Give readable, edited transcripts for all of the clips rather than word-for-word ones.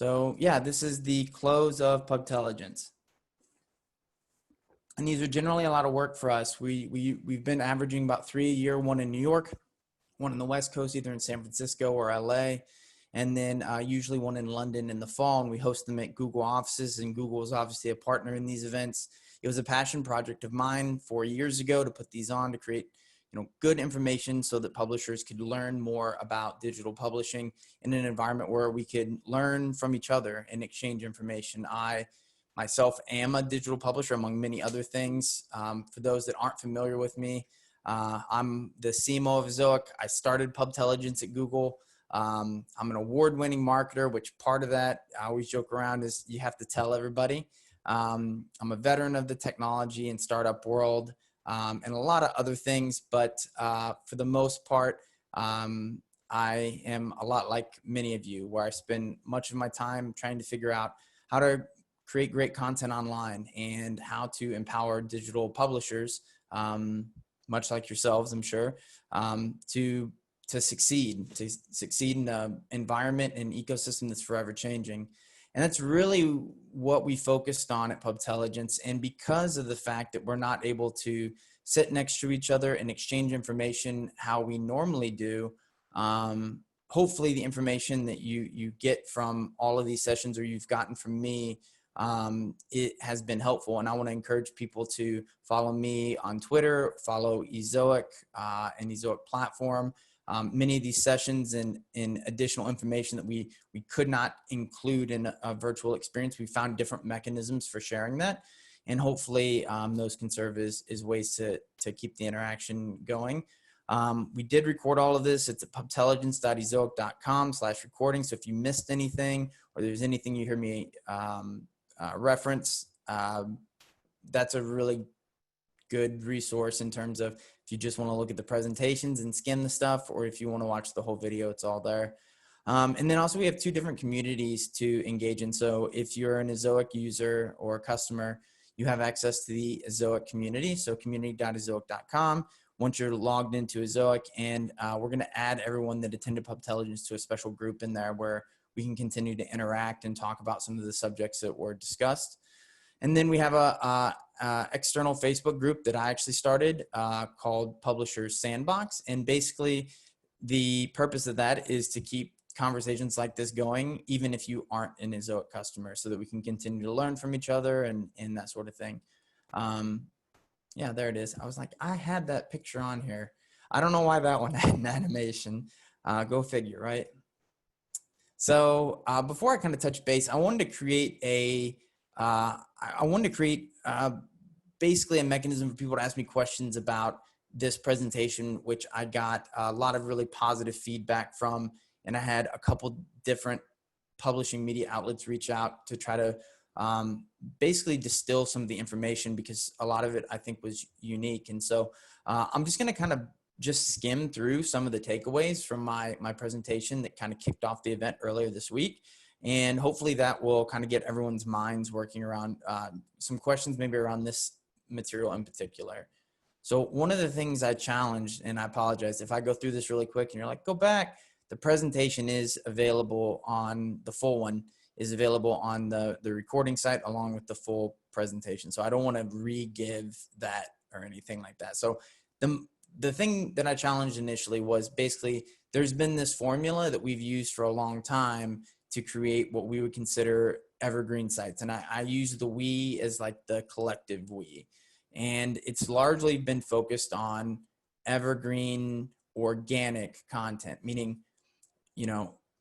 So yeah, this is the close of Pubtelligence. And these are generally a lot of work for us. We've been averaging about 3 a year, one in New York, one on the West Coast, either in San Francisco or LA, and then usually one in London in the fall. And we host them at Google offices, and Google is obviously a partner in these events. It was a passion project of mine 4 years ago to put these on to create good information so that publishers could learn more about digital publishing in an environment where we could learn from each other and exchange information. I myself am a digital publisher, among many other things. For those that aren't familiar with me, I'm the CMO of Ezioic. I started Pubtelligence at Google. I'm an award-winning marketer, which part of that, I always joke around, is you have to tell everybody. I'm a veteran of the technology and startup world. And a lot of other things, but for the most part, I am a lot like many of you, where I spend much of my time trying to figure out how to create great content online and how to empower digital publishers, much like yourselves, I'm sure, to succeed in an environment and ecosystem that's forever changing. And that's really what we focused on at Pubtelligence. And because of the fact that we're not able to sit next to each other and exchange information how we normally do, hopefully the information that you get from all of these sessions, or you've gotten from me, it has been helpful. And I want to encourage people to follow me on Twitter, follow Ezioic and Ezioic platform. Many of these sessions and additional information that we could not include in a virtual experience, we found different mechanisms for sharing that. And hopefully those can serve as ways to keep the interaction going. We did record all of this. It's at pubtelligence.ezioic.com/recording. So if you missed anything, or there's anything you hear me reference, that's a really good resource in terms of if you just want to look at the presentations and skim the stuff, or if you want to watch the whole video, it's all there. And then also we have 2 different communities to engage in. So if you're an Ezioic user or customer, you have access to the Ezioic community. So community.ezioic.com. Once you're logged into Ezioic, and we're going to add everyone that attended Pubtelligence to a special group in there where we can continue to interact and talk about some of the subjects that were discussed. And then we have a external Facebook group that I actually started called Publishers Sandbox. And basically the purpose of that is to keep conversations like this going, even if you aren't an Ezioic customer, so that we can continue to learn from each other and that sort of thing. Yeah, there it is. I was like, I had that picture on here. I don't know why that one had an animation. Go figure, right? So before I kind of touch base, I wanted to create basically a mechanism for people to ask me questions about this presentation, which I got a lot of really positive feedback from. And I had a couple different publishing media outlets reach out to try to basically distill some of the information, because a lot of it I think was unique. And so I'm just going to kind of just skim through some of the takeaways from my presentation that kind of kicked off the event earlier this week. And hopefully that will kind of get everyone's minds working around some questions maybe around this material in particular. So one of the things I challenged, and I apologize if I go through this really quick and you're like, go back, the presentation is available on, the full one is available on the recording site along with the full presentation. So I don't want to re-give that or anything like that. So the thing that I challenged initially was basically there's been this formula that we've used for a long time to create what we would consider evergreen sites. And I use the we as like the collective we. And it's largely been focused on evergreen organic content, meaning,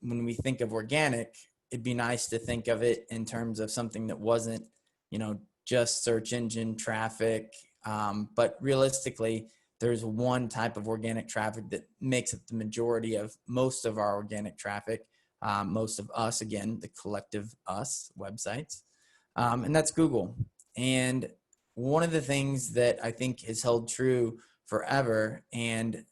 when we think of organic, it'd be nice to think of it in terms of something that wasn't, just search engine traffic. But realistically, there's one type of organic traffic that makes up the majority of most of our organic traffic, most of us, again, the collective us websites, and that's Google. And one of the things that I think has held true forever, and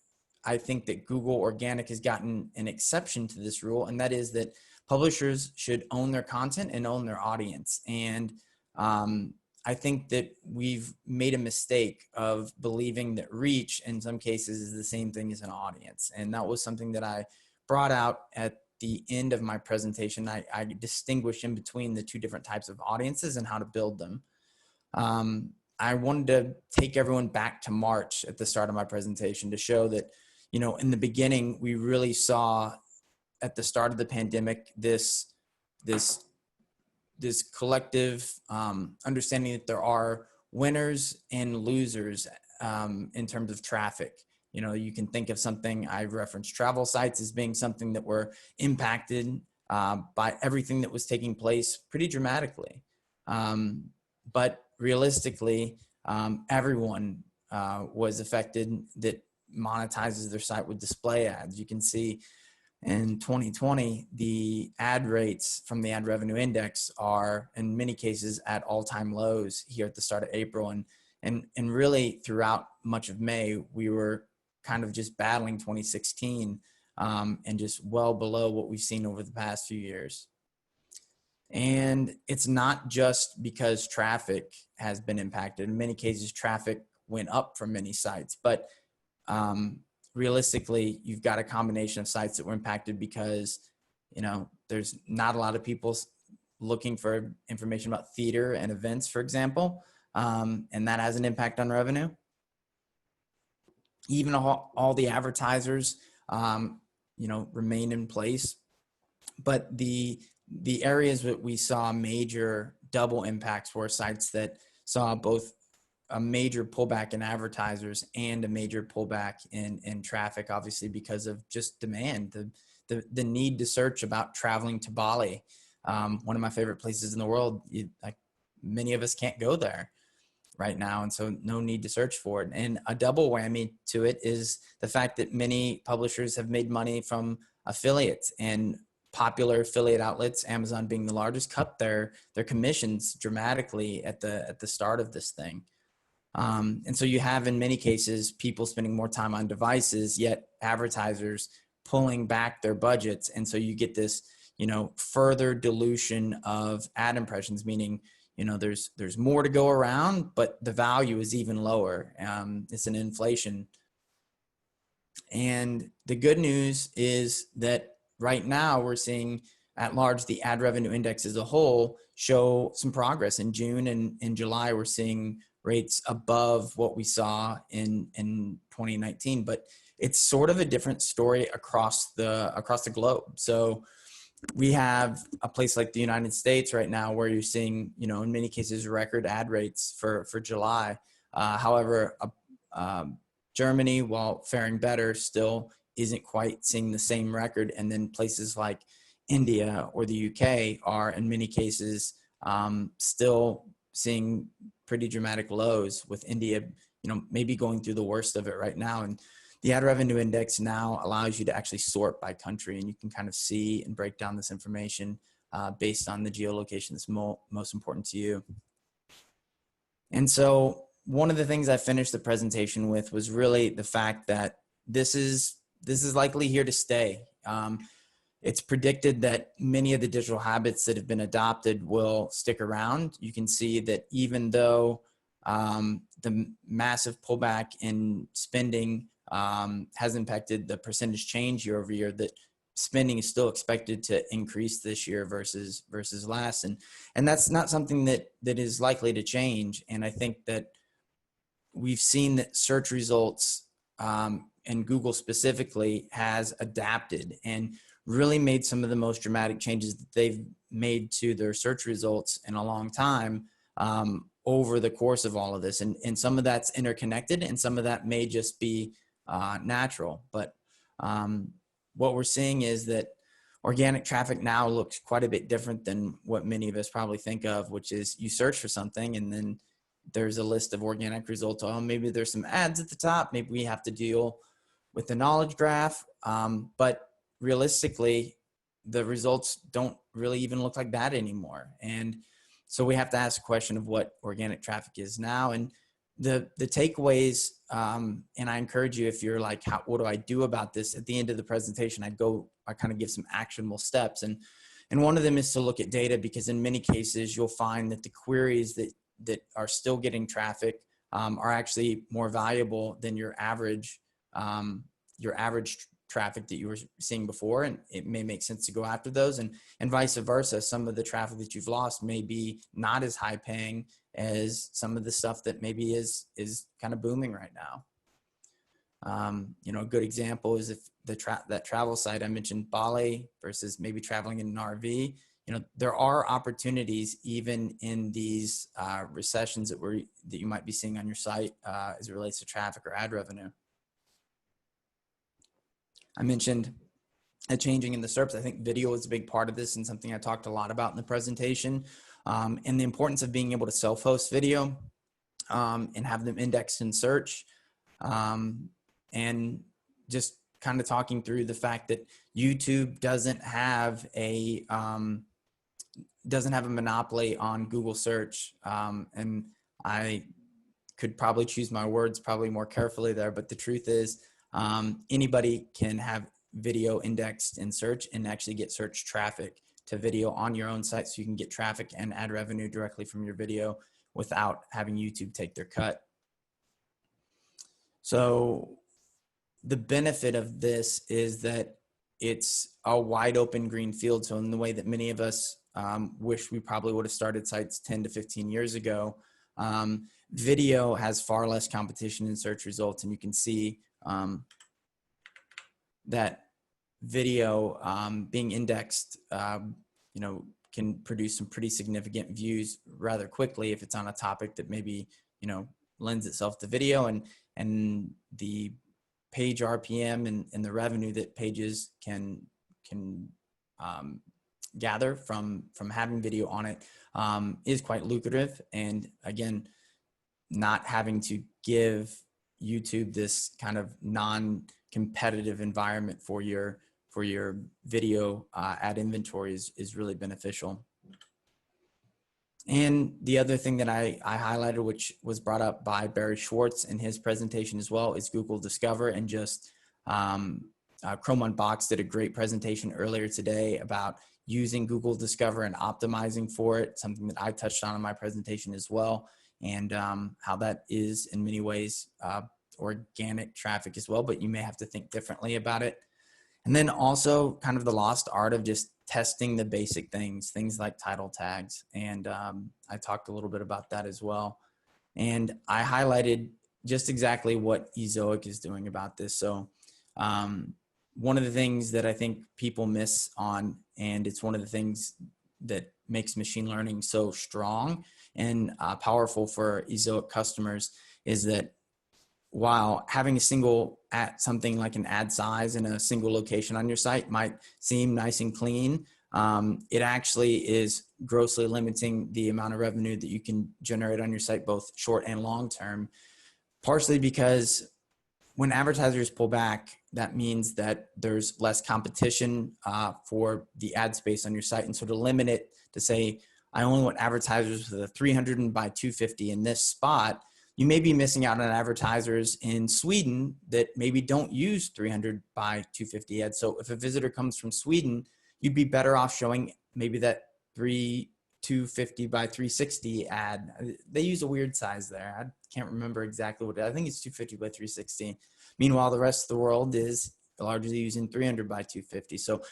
I think that Google Organic has gotten an exception to this rule, and that is that publishers should own their content and own their audience. And I think that we've made a mistake of believing that reach in some cases is the same thing as an audience. And that was something that I brought out at the end of my presentation, I distinguish in between the two different types of audiences and how to build them. I wanted to take everyone back to March at the start of my presentation to show that, you know, in the beginning, we really saw at the start of the pandemic, this collective understanding that there are winners and losers in terms of traffic. You know, you can think of something, I referenced travel sites as being something that were impacted by everything that was taking place pretty dramatically. But realistically, everyone was affected that monetizes their site with display ads. You can see in 2020, the ad rates from the ad revenue index are in many cases at all-time lows here at the start of April. And really throughout much of May, we were kind of just battling 2016 and just well below what we've seen over the past few years. And it's not just because traffic has been impacted. In many cases, traffic went up for many sites, but realistically, you've got a combination of sites that were impacted because, you know, there's not a lot of people looking for information about theater and events, for example, and that has an impact on revenue. Even all the advertisers, you know, remain in place, but the areas that we saw major double impacts were sites that saw both a major pullback in advertisers and a major pullback in traffic, obviously because of just demand, the need to search about traveling to Bali, one of my favorite places in the world. Many of us can't go there right now, and so no need to search for it. And a double whammy to it is the fact that many publishers have made money from affiliates, and popular affiliate outlets, Amazon being the largest, cut their commissions dramatically at the start of this thing. And so you have, in many cases, people spending more time on devices, yet advertisers pulling back their budgets. And so you get this, you know, further dilution of ad impressions, meaning, you know, there's more to go around, but the value is even lower. It's an inflation. And the good news is that right now we're seeing at large the ad revenue index as a whole show some progress. In June and in July, we're seeing rates above what we saw in 2019, but it's sort of a different story across the globe. So we have a place like the United States right now where you're seeing, you know, in many cases record ad rates for July. However, Germany, while faring better, still isn't quite seeing the same record. And then places like India or the UK are in many cases still seeing pretty dramatic lows, with India, you know, maybe going through the worst of it right now. And the ad revenue index now allows you to actually sort by country, and you can kind of see and break down this information based on the geolocation that's most important to you. And so one of the things I finished the presentation with was really the fact that this is likely here to stay. It's predicted that many of the digital habits that have been adopted will stick around. You can see that even though the massive pullback in spending has impacted the percentage change year over year, that spending is still expected to increase this year versus last. And that's not something that is likely to change. And I think that we've seen that search results and Google specifically has adapted and really made some of the most dramatic changes that they've made to their search results in a long time over the course of all of this. And some of that's interconnected, and some of that may just be natural. But what we're seeing is that organic traffic now looks quite a bit different than what many of us probably think of, which is you search for something and then there's a list of organic results. Oh, maybe there's some ads at the top. Maybe we have to deal with the knowledge graph. But realistically, the results don't really even look like that anymore. And so we have to ask a question of what organic traffic is now. And the takeaways, and I encourage you, if you're like, what do I do about this? At the end of the presentation, I kind of give some actionable steps. And one of them is to look at data, because in many cases, you'll find that the queries that are still getting traffic are actually more valuable than your average traffic that you were seeing before, and it may make sense to go after those, and vice versa. Some of the traffic that you've lost may be not as high paying as some of the stuff that maybe is kind of booming right now. You know, a good example is if that travel site I mentioned, Bali, versus maybe traveling in an RV. You know, there are opportunities even in these recessions that you might be seeing on your site as it relates to traffic or ad revenue. I mentioned a changing in the SERPs. I think video is a big part of this and something I talked a lot about in the presentation, and the importance of being able to self-host video and have them indexed in search, and just kind of talking through the fact that YouTube doesn't have a monopoly on Google search, and I could probably choose my words probably more carefully there, but the truth is anybody can have video indexed in search and actually get search traffic to video on your own site, so you can get traffic and ad revenue directly from your video without having YouTube take their cut. So the benefit of this is that it's a wide open green field. So in the way that many of us wish we probably would have started sites 10 to 15 years ago, video has far less competition in search results. And you can see that video being indexed, you know, can produce some pretty significant views rather quickly if it's on a topic that maybe, you know, lends itself to video, and the page RPM and the revenue that pages can gather from having video on it is quite lucrative. And again, not having to give YouTube this kind of non-competitive environment for your video ad inventory is really beneficial. And the other thing that I highlighted, which was brought up by Barry Schwartz in his presentation as well, is Google Discover. And just Chrome Unboxed did a great presentation earlier today about using Google Discover and optimizing for it, something that I touched on in my presentation as well, and how that is in many ways organic traffic as well, but you may have to think differently about it. And then also kind of the lost art of just testing the basic things like title tags. And I talked a little bit about that as well. And I highlighted just exactly what Ezioic is doing about this. So one of the things that I think people miss on, and it's one of the things that makes machine learning so strong and powerful for Ezioic customers, is that while having a single something like an ad size in a single location on your site might seem nice and clean, it actually is grossly limiting the amount of revenue that you can generate on your site, both short and long term, partially because when advertisers pull back, that means that there's less competition for the ad space on your site. And so to limit it to say, I only want advertisers with a 300 by 250 in this spot, you may be missing out on advertisers in Sweden that maybe don't use 300 by 250 ads. So if a visitor comes from Sweden, you'd be better off showing maybe that 250 by 360 ad. They use a weird size there. I can't remember exactly what it is. I think it's 250 by 360. Meanwhile, the rest of the world is largely using 300 by 250. So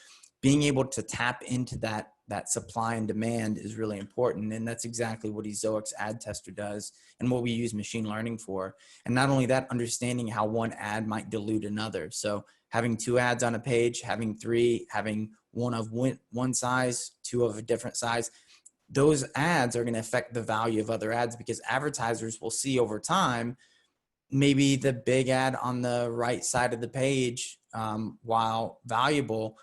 being able to tap into that supply and demand is really important. And that's exactly what Zoex ad tester does and what we use machine learning for. And not only that, understanding how one ad might dilute another. So having 2 ads on a page, having 3, having one of one size, 2 of a different size, those ads are going to affect the value of other ads, because advertisers will see over time, maybe the big ad on the right side of the page, while valuable,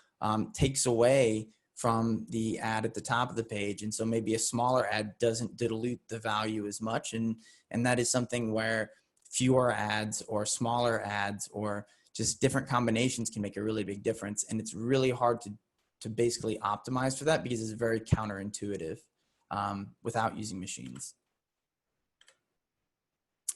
takes away from the ad at the top of the page. And so maybe a smaller ad doesn't dilute the value as much. And that is something where fewer ads or smaller ads or just different combinations can make a really big difference. And it's really hard to basically optimize for that, because it's very counterintuitive without using machines.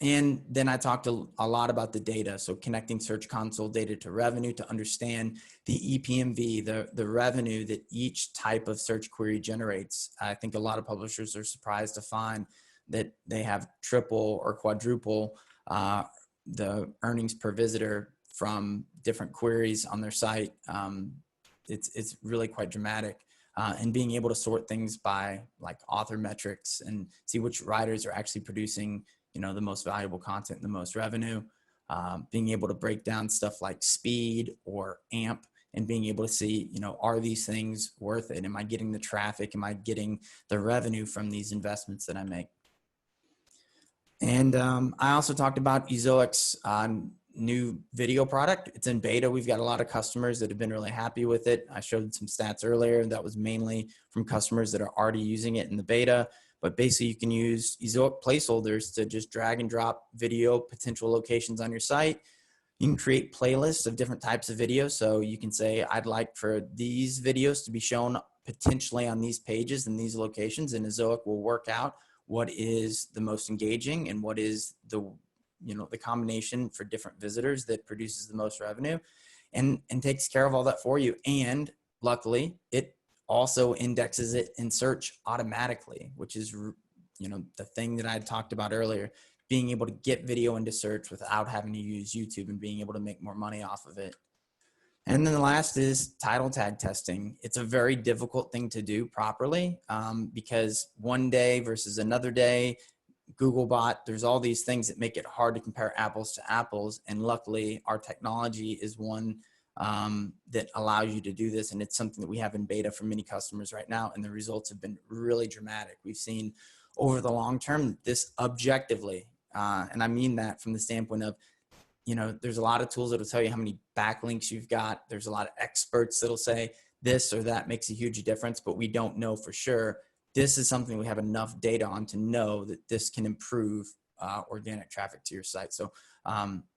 And then I talked a lot about the data. So connecting Search Console data to revenue to understand the Epmb, the revenue that each type of search query generates. I think a lot of publishers are surprised to find that they have triple or quadruple the earnings per visitor from different queries on their site. It's really quite dramatic. And being able to sort things by like author metrics and see which writers are actually producing, you know, the most valuable content, the most revenue. Being able to break down stuff like speed or AMP, and being able to see, you know, are these things worth it? Am I getting the traffic? Am I getting the revenue from these investments that I make? And I also talked about Ezioic's new video product. It's in beta. We've got a lot of customers that have been really happy with it. I showed some stats earlier. That was mainly from customers that are already using it in the beta. But basically, you can use Ezioic placeholders to just drag and drop video potential locations on your site. You can create playlists of different types of videos. So you can say, I'd like for these videos to be shown potentially on these pages and these locations, and Ezioic will work out what is the most engaging and what is the, you know, the combination for different visitors that produces the most revenue, and takes care of all that for you. And luckily, it also indexes it in search automatically, which is, you know, the thing that I talked about earlier, being able to get video into search without having to use YouTube and being able to make more money off of it. And then the last is title tag testing. It's a very difficult thing to do properly because one day versus another day, Googlebot, there's all these things that make it hard to compare apples to apples. And luckily, our technology is one that allows you to do this. And it's something that we have in beta for many customers right now. And the results have been really dramatic. We've seen over the long term, this objectively, and I mean that from the standpoint of, you know, there's a lot of tools that'll tell you how many backlinks you've got. There's a lot of experts that'll say this or that makes a huge difference, but we don't know for sure. This is something we have enough data on to know that this can improve organic traffic to your site. So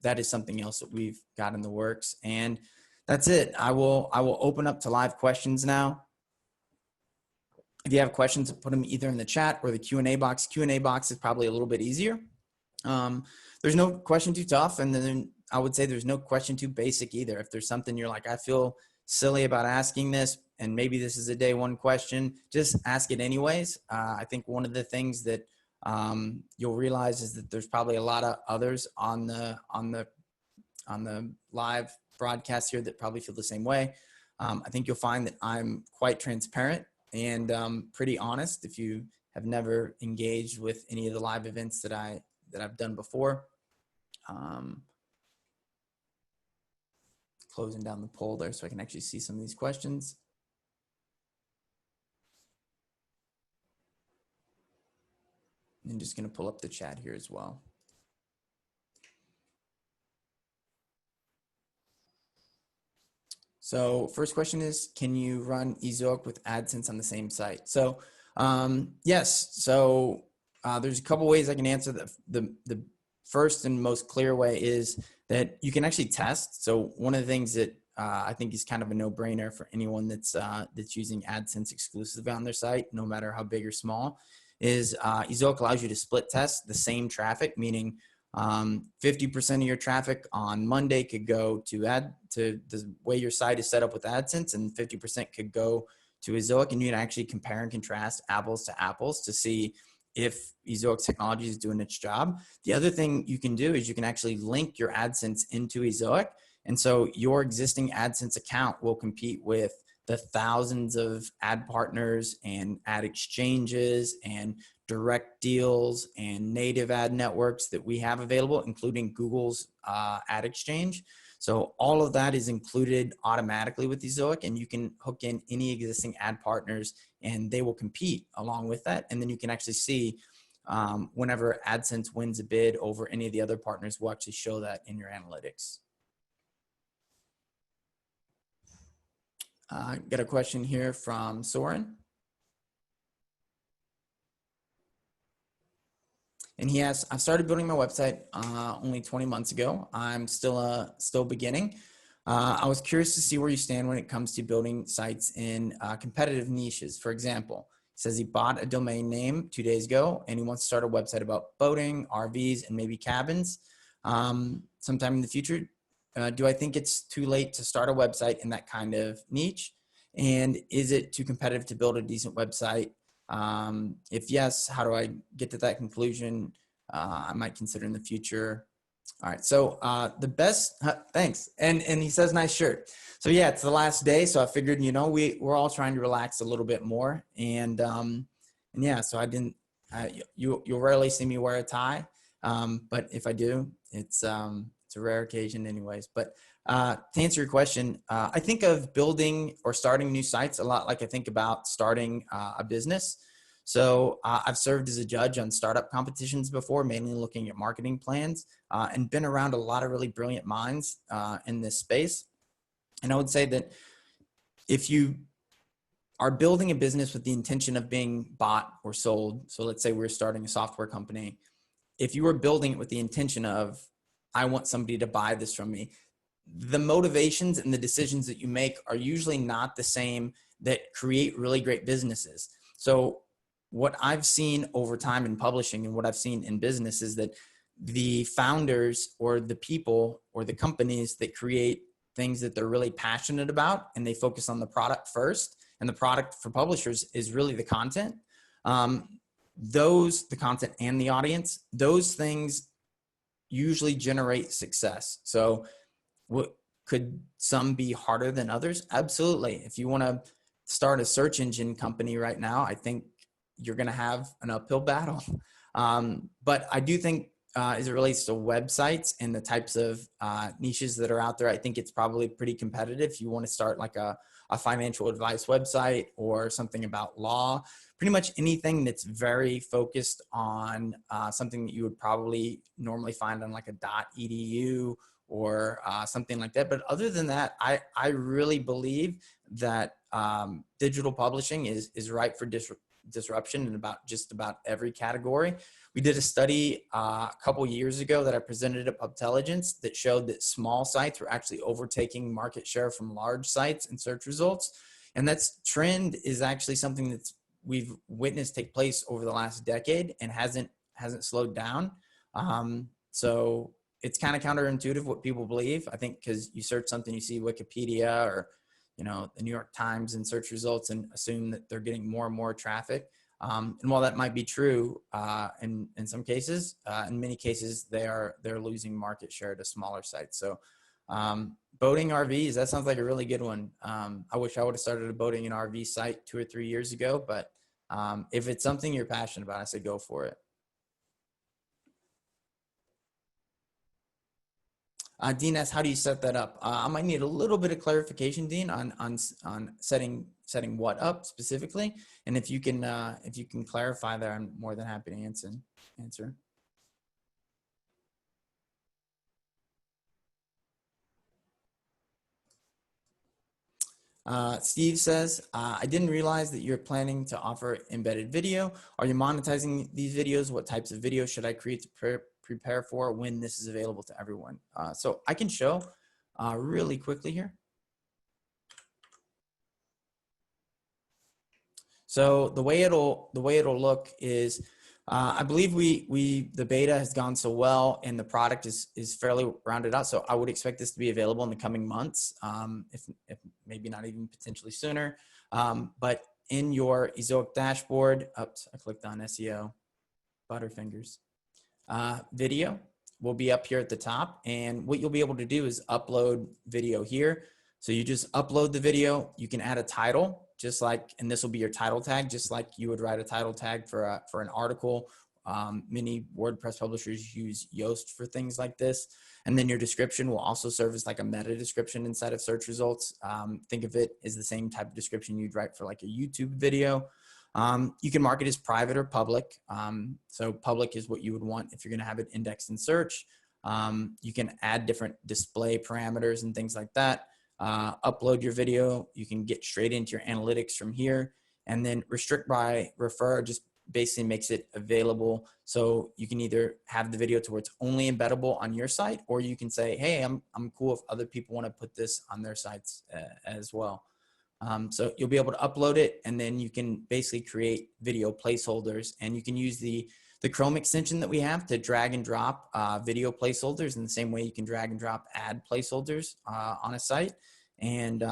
that is something else that we've got in the works. And that's it. I will open up to live questions now. If you have questions, put them either in the chat or the Q&A box. Q&A box is probably a little bit easier. There's no question too tough, and then I would say there's no question too basic either. If there's something you're like, I feel silly about asking this, and maybe this is a day one question, just ask it anyways. I think one of the things that you'll realize is that there's probably a lot of others on the live broadcast here that probably feel the same way. I think you'll find that I'm quite transparent and pretty honest. If you have never engaged with any of the live events that I've done before. Closing down the poll there so I can actually see some of these questions. I'm just going to pull up the chat here as well. So first question is, can you run Ezioic with Adsense on the same site? So yes. So there's a couple ways I can answer that. The first and most clear way is that you can actually test. So one of the things that I think is kind of a no-brainer for anyone that's using Adsense exclusively on their site, no matter how big or small, is Ezioic allows you to split test the same traffic, meaning 50% of your traffic on Monday could go to the way your site is set up with AdSense, and 50% could go to Ezioic, and you can actually compare and contrast apples to apples to see if Ezioic technology is doing its job. The other thing you can do is you can actually link your AdSense into Ezioic, and so your existing AdSense account will compete with the thousands of ad partners and ad exchanges and direct deals and native ad networks that we have available, including Google's ad exchange. So all of that is included automatically with Ezioic, and you can hook in any existing ad partners and they will compete along with that. And then you can actually see whenever AdSense wins a bid over any of the other partners, we'll actually show that in your analytics. Got a question here from Soren. And he asks, I've started building my website only 20 months ago. I'm still beginning. I was curious to see where you stand when it comes to building sites in competitive niches. For example, he says he bought a domain name 2 days ago and he wants to start a website about boating, RVs, and maybe cabins sometime in the future. Do I think it's too late to start a website in that kind of niche? And is it too competitive to build a decent website? If yes, how do I get to that conclusion? I might consider in the future. All right. So the best, thanks. And he says, nice shirt. So yeah, it's the last day. So I figured, you know, we're all trying to relax a little bit more. And yeah, so I didn't, you'll rarely see me wear a tie. But if I do, it's a rare occasion anyways. But to answer your question, I think of building or starting new sites a lot like I think about starting a business. So I've served as a judge on startup competitions before, mainly looking at marketing plans, and been around a lot of really brilliant minds in this space. And I would say that if you are building a business with the intention of being bought or sold, so let's say we're starting a software company, if you were building it with the intention of, I want somebody to buy this from me, the motivations and the decisions that you make are usually not the same that create really great businesses. So what I've seen over time in publishing and what I've seen in business is that the founders or the people or the companies that create things that they're really passionate about and they focus on the product first, and the product for publishers is really the content. The content and the audience, those things usually generate success. So what could some be harder than others? Absolutely. If you want to start a search engine company right now, I think you're going to have an uphill battle. But I do think as it relates to websites and the types of niches that are out there, I think it's probably pretty competitive. If you want to start like a financial advice website or something about law, pretty much anything that's very focused on something that you would probably normally find on like a .edu or something like that. But other than that, I really believe that digital publishing is ripe for disruption in just about every category. We did a study a couple years ago that I presented at Pubtelligence that showed that small sites were actually overtaking market share from large sites in search results. And that's trend is actually something that's we've witnessed take place over the last decade and hasn't slowed down. So it's kind of counterintuitive what people believe. I think because you search something, you see Wikipedia or the New York Times in search results and assume that they're getting more and more traffic. And while that might be true in some cases, in many cases they're losing market share to smaller sites. So boating RVs, that sounds like a really good one. I wish I would have started a boating and RV site 2 or 3 years ago, but if it's something you're passionate about, I say go for it. Dean asks, how do you set that up? I might need a little bit of clarification, Dean, on setting what up specifically. And if you can clarify there, I'm more than happy to answer. Steve says, I didn't realize that you're planning to offer embedded video. Are you monetizing these videos? What types of videos should I create to prepare for when this is available to everyone? So I can show really quickly here. So the way it'll look is, I believe the beta has gone so well and the product is fairly rounded out. So I would expect this to be available in the coming months, if maybe not even potentially sooner. But in your Ezioic dashboard, oops, I clicked on SEO, Butterfingers. Video will be up here at the top, and what you'll be able to do is upload video here. So you just upload the video. You can add a title, just like, and this will be your title tag, just like you would write a title tag for an article. Many WordPress publishers use Yoast for things like this. And then your description will also serve as like a meta description inside of search results. Think of it as the same type of description you'd write for like a YouTube video. You can mark it as private or public. So public is what you would want if you're going to have it indexed in search. You can add different display parameters and things like that. Upload your video. You can get straight into your analytics from here, and then restrict by refer just basically makes it available. So you can either have the video to where it's only embeddable on your site, or you can say, hey, I'm cool if other people want to put this on their sites as well. So you'll be able to upload it, and then you can basically create video placeholders, and you can use the Chrome extension that we have to drag and drop video placeholders in the same way you can drag and drop ad placeholders on a site. And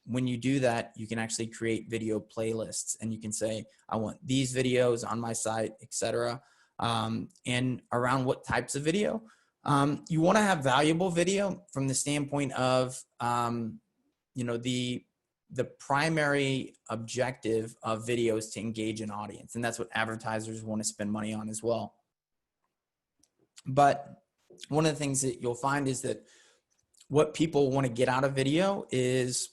when you do that, you can actually create video playlists, and you can say, I want these videos on my site, etc. And around what types of video, You want to have valuable video from the standpoint of, you know, the primary objective of video is to engage an audience, and that's what advertisers want to spend money on as well. But one of the things that you'll find is that what people want to get out of video is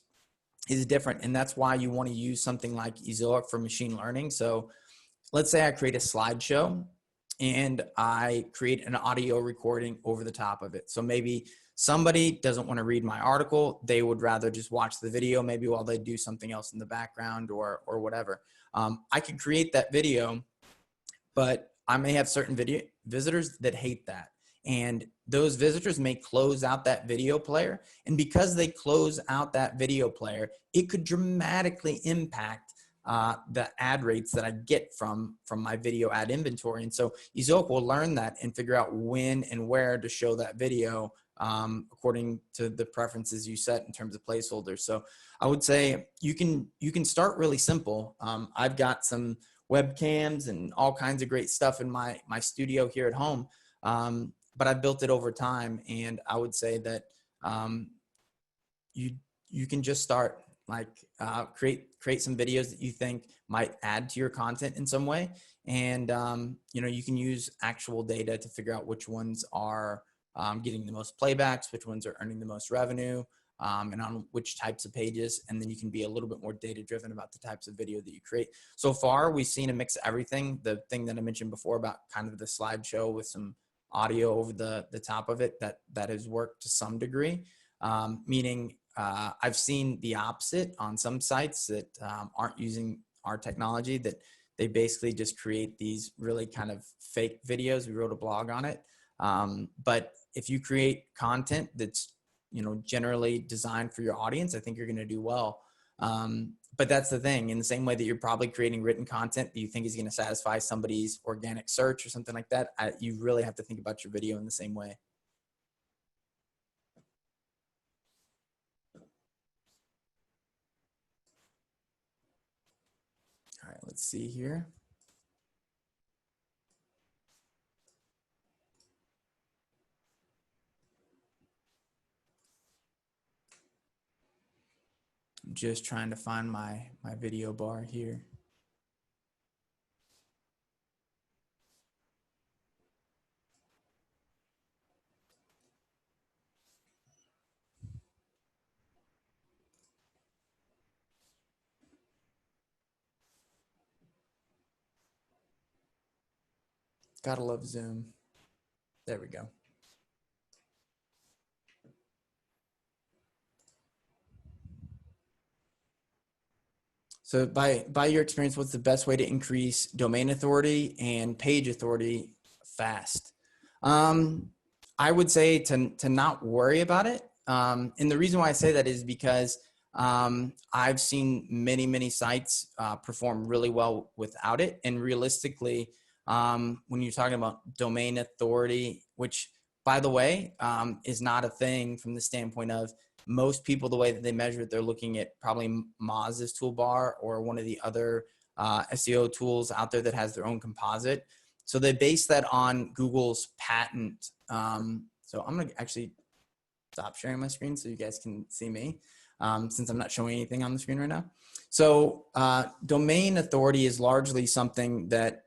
different, and that's why you want to use something like Ezioic for machine learning. So let's say I create a slideshow and I create an audio recording over the top of it. So maybe somebody doesn't want to read my article. They would rather just watch the video, maybe while they do something else in the background or whatever. I can create that video, but I may have certain video visitors that hate that. And those visitors may close out that video player. And because they close out that video player, it could dramatically impact the ad rates that I get from my video ad inventory. And so Ezioic will learn that and figure out when and where to show that video according to the preferences you set in terms of placeholders. So I would say you can start really simple. I've got some webcams and all kinds of great stuff in my studio here at home. But I've built it over time, and I would say that you can just start, like create some videos that you think might add to your content in some way, and you know, you can use actual data to figure out which ones are getting the most playbacks, which ones are earning the most revenue, and on which types of pages, and then you can be a little bit more data driven about the types of video that you create. So far, we've seen a mix of everything. The thing that I mentioned before about kind of the slideshow with some audio over the top of it, that has worked to some degree, meaning I've seen the opposite on some sites that aren't using our technology, that they basically just create these really kind of fake videos. We wrote a blog on it. But if you create content that's, you know, generally designed for your audience, I think you're going to do well. But that's the thing, in the same way that you're probably creating written content that you think is going to satisfy somebody's organic search or something like that, you really have to think about your video in the same way. All right, let's see here. I'm just trying to find my video bar here. Gotta love Zoom. There we go. So by your experience, what's the best way to increase domain authority and page authority fast? I would say to not worry about it. And the reason why I say that is because I've seen many sites perform really well without it. And realistically, when you're talking about domain authority, which by the way, is not a thing from the standpoint of most people, the way that they measure it, they're looking at probably Moz's toolbar or one of the other SEO tools out there that has their own composite. So they base that on Google's patent. So I'm gonna actually stop sharing my screen so you guys can see me, since I'm not showing anything on the screen right now. So domain authority is largely something that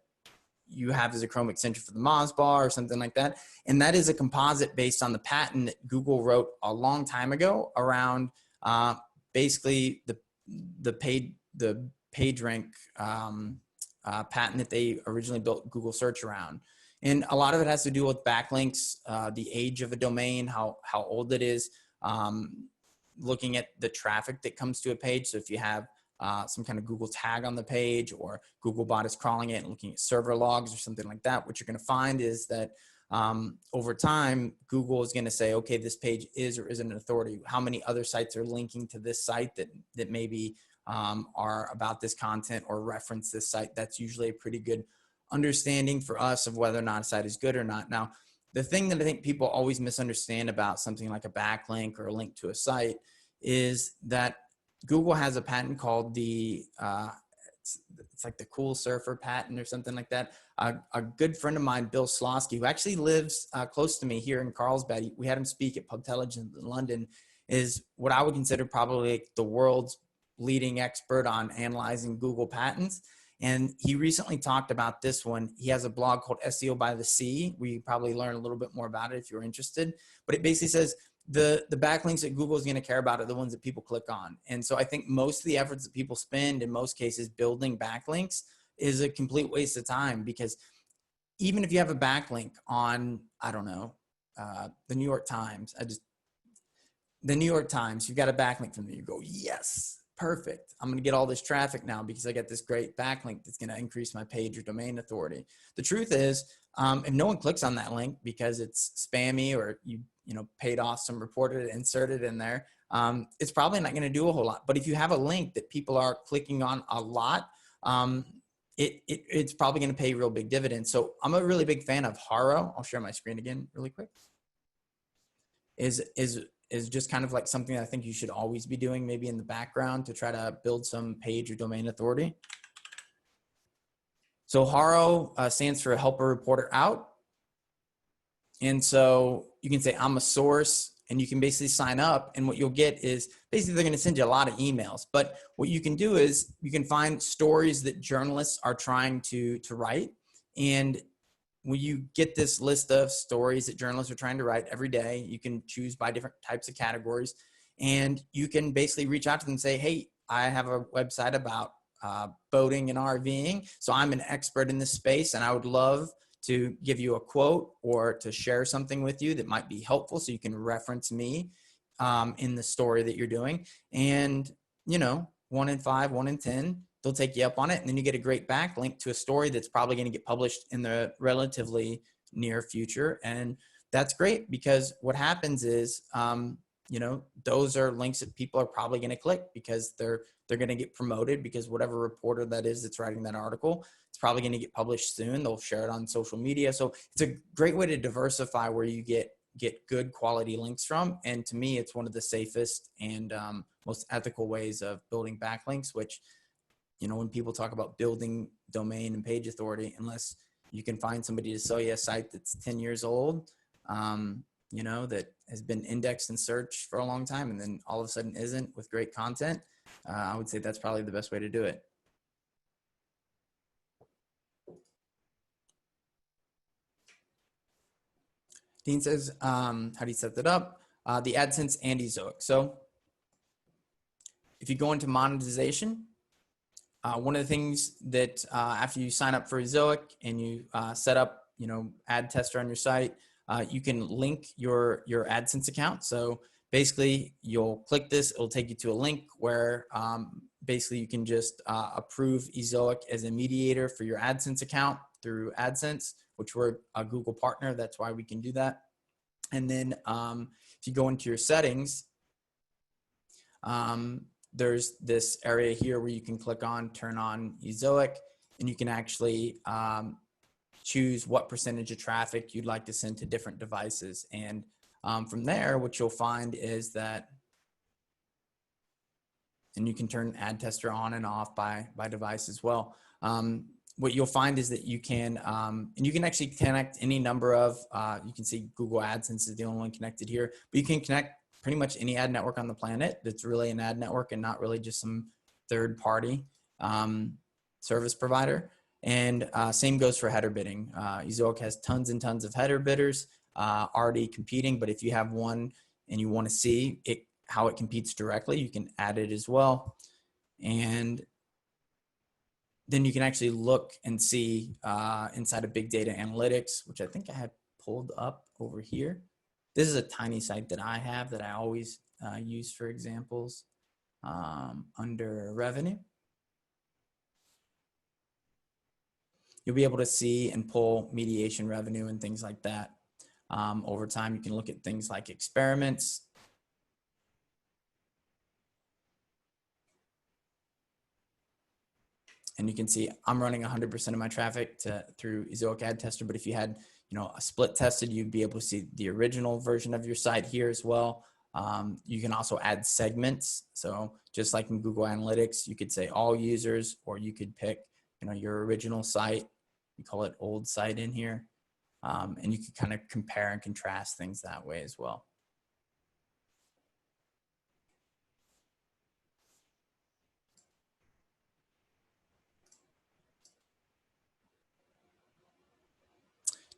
you have as a Chrome extension for the Moz bar or something like that. And that is a composite based on the patent that Google wrote a long time ago around basically the PageRank patent that they originally built Google search around. And a lot of it has to do with backlinks, the age of a domain, how old it is, looking at the traffic that comes to a page. So if you have some kind of Google tag on the page, or Googlebot is crawling it and looking at server logs or something like that, what you're going to find is that over time, Google is going to say, okay, this page is or isn't an authority. How many other sites are linking to this site that maybe are about this content or reference this site? That's usually a pretty good understanding for us of whether or not a site is good or not. Now, the thing that I think people always misunderstand about something like a backlink or a link to a site is that Google has a patent called the it's like the cool surfer patent or something like that. A good friend of mine, Bill Slosky, who actually lives close to me here in Carlsbad, we had him speak at Pubtelligence in London, is what I would consider probably the world's leading expert on analyzing Google patents. And he recently talked about this one. He has a blog called SEO by the Sea, where you probably learn a little bit more about it if you're interested. But it basically says the backlinks that Google is going to care about are the ones that people click on. And so I think most of the efforts that people spend in most cases building backlinks is a complete waste of time, because even if you have a backlink on, I don't know, the New York Times, the New York Times, you've got a backlink from there. You go, yes, perfect. I'm going to get all this traffic now because I got this great backlink that's going to increase my page or domain authority. The truth is, if no one clicks on that link because it's spammy, or you paid off some reporter to insert it in there, it's probably not going to do a whole lot. But if you have a link that people are clicking on a lot, it's probably going to pay real big dividends. So I'm a really big fan of Haro. I'll share my screen again really quick. Is just kind of like something I think you should always be doing, maybe in the background, to try to build some page or domain authority. So Haro stands for help a reporter out. And so you can say, I'm a source, and you can basically sign up, and what you'll get is basically they're going to send you a lot of emails. But what you can do is you can find stories that journalists are trying to write. And when you get this list of stories that journalists are trying to write every day, you can choose by different types of categories, and you can basically reach out to them and say, hey, I have a website about boating and RVing. So I'm an expert in this space, and I would love to give you a quote or to share something with you that might be helpful, so you can reference me in the story that you're doing. And, 1 in 5, 1 in 10, they'll take you up on it. And then you get a great backlink to a story that's probably going to get published in the relatively near future. And that's great, because what happens is, those are links that people are probably going to click, because they're going to get promoted, because whatever reporter that is that's writing that article, it's probably going to get published soon. They'll share it on social media. So it's a great way to diversify where you get good quality links from. And to me, it's one of the safest and most ethical ways of building backlinks, which, when people talk about building domain and page authority, unless you can find somebody to sell you a site that's 10 years old, that has been indexed and searched for a long time, and then all of a sudden isn't, with great content, I would say that's probably the best way to do it. Dean says, how do you set that up? The Adsense and Ezioic. So if you go into monetization, one of the things that after you sign up for Zoex and you set up, ad tester on your site, you can link your AdSense account. So basically, you'll click this, it'll take you to a link where basically you can just approve Ezioic as a mediator for your AdSense account through AdSense, which we're a Google partner. That's why we can do that. And then if you go into your settings, there's this area here where you can click on turn on Ezioic, and you can actually choose what percentage of traffic you'd like to send to different devices. And from there, what you'll find is that, and you can turn ad tester on and off by device as well. What you'll find is that you can, and you can actually connect any number of, you can see Google AdSense is the only one connected here, but you can connect pretty much any ad network on the planet that's really an ad network and not really just some third party service provider. And same goes for header bidding. Ezioic has tons and tons of header bidders already competing, but if you have one and you want to see it, how it competes directly, you can add it as well. And then you can actually look and see inside of big data analytics, which I think I have pulled up over here. This is a tiny site that I have that I always use for examples under revenue. You'll be able to see and pull mediation revenue and things like that. Over time, you can look at things like experiments. And you can see I'm running 100% of my traffic through Ezioic Ad Tester, but if you had a split tested, you'd be able to see the original version of your site here as well. You can also add segments. So just like in Google Analytics, you could say all users, or you could pick, your original site. We call it old site in here. And you can kind of compare and contrast things that way as well.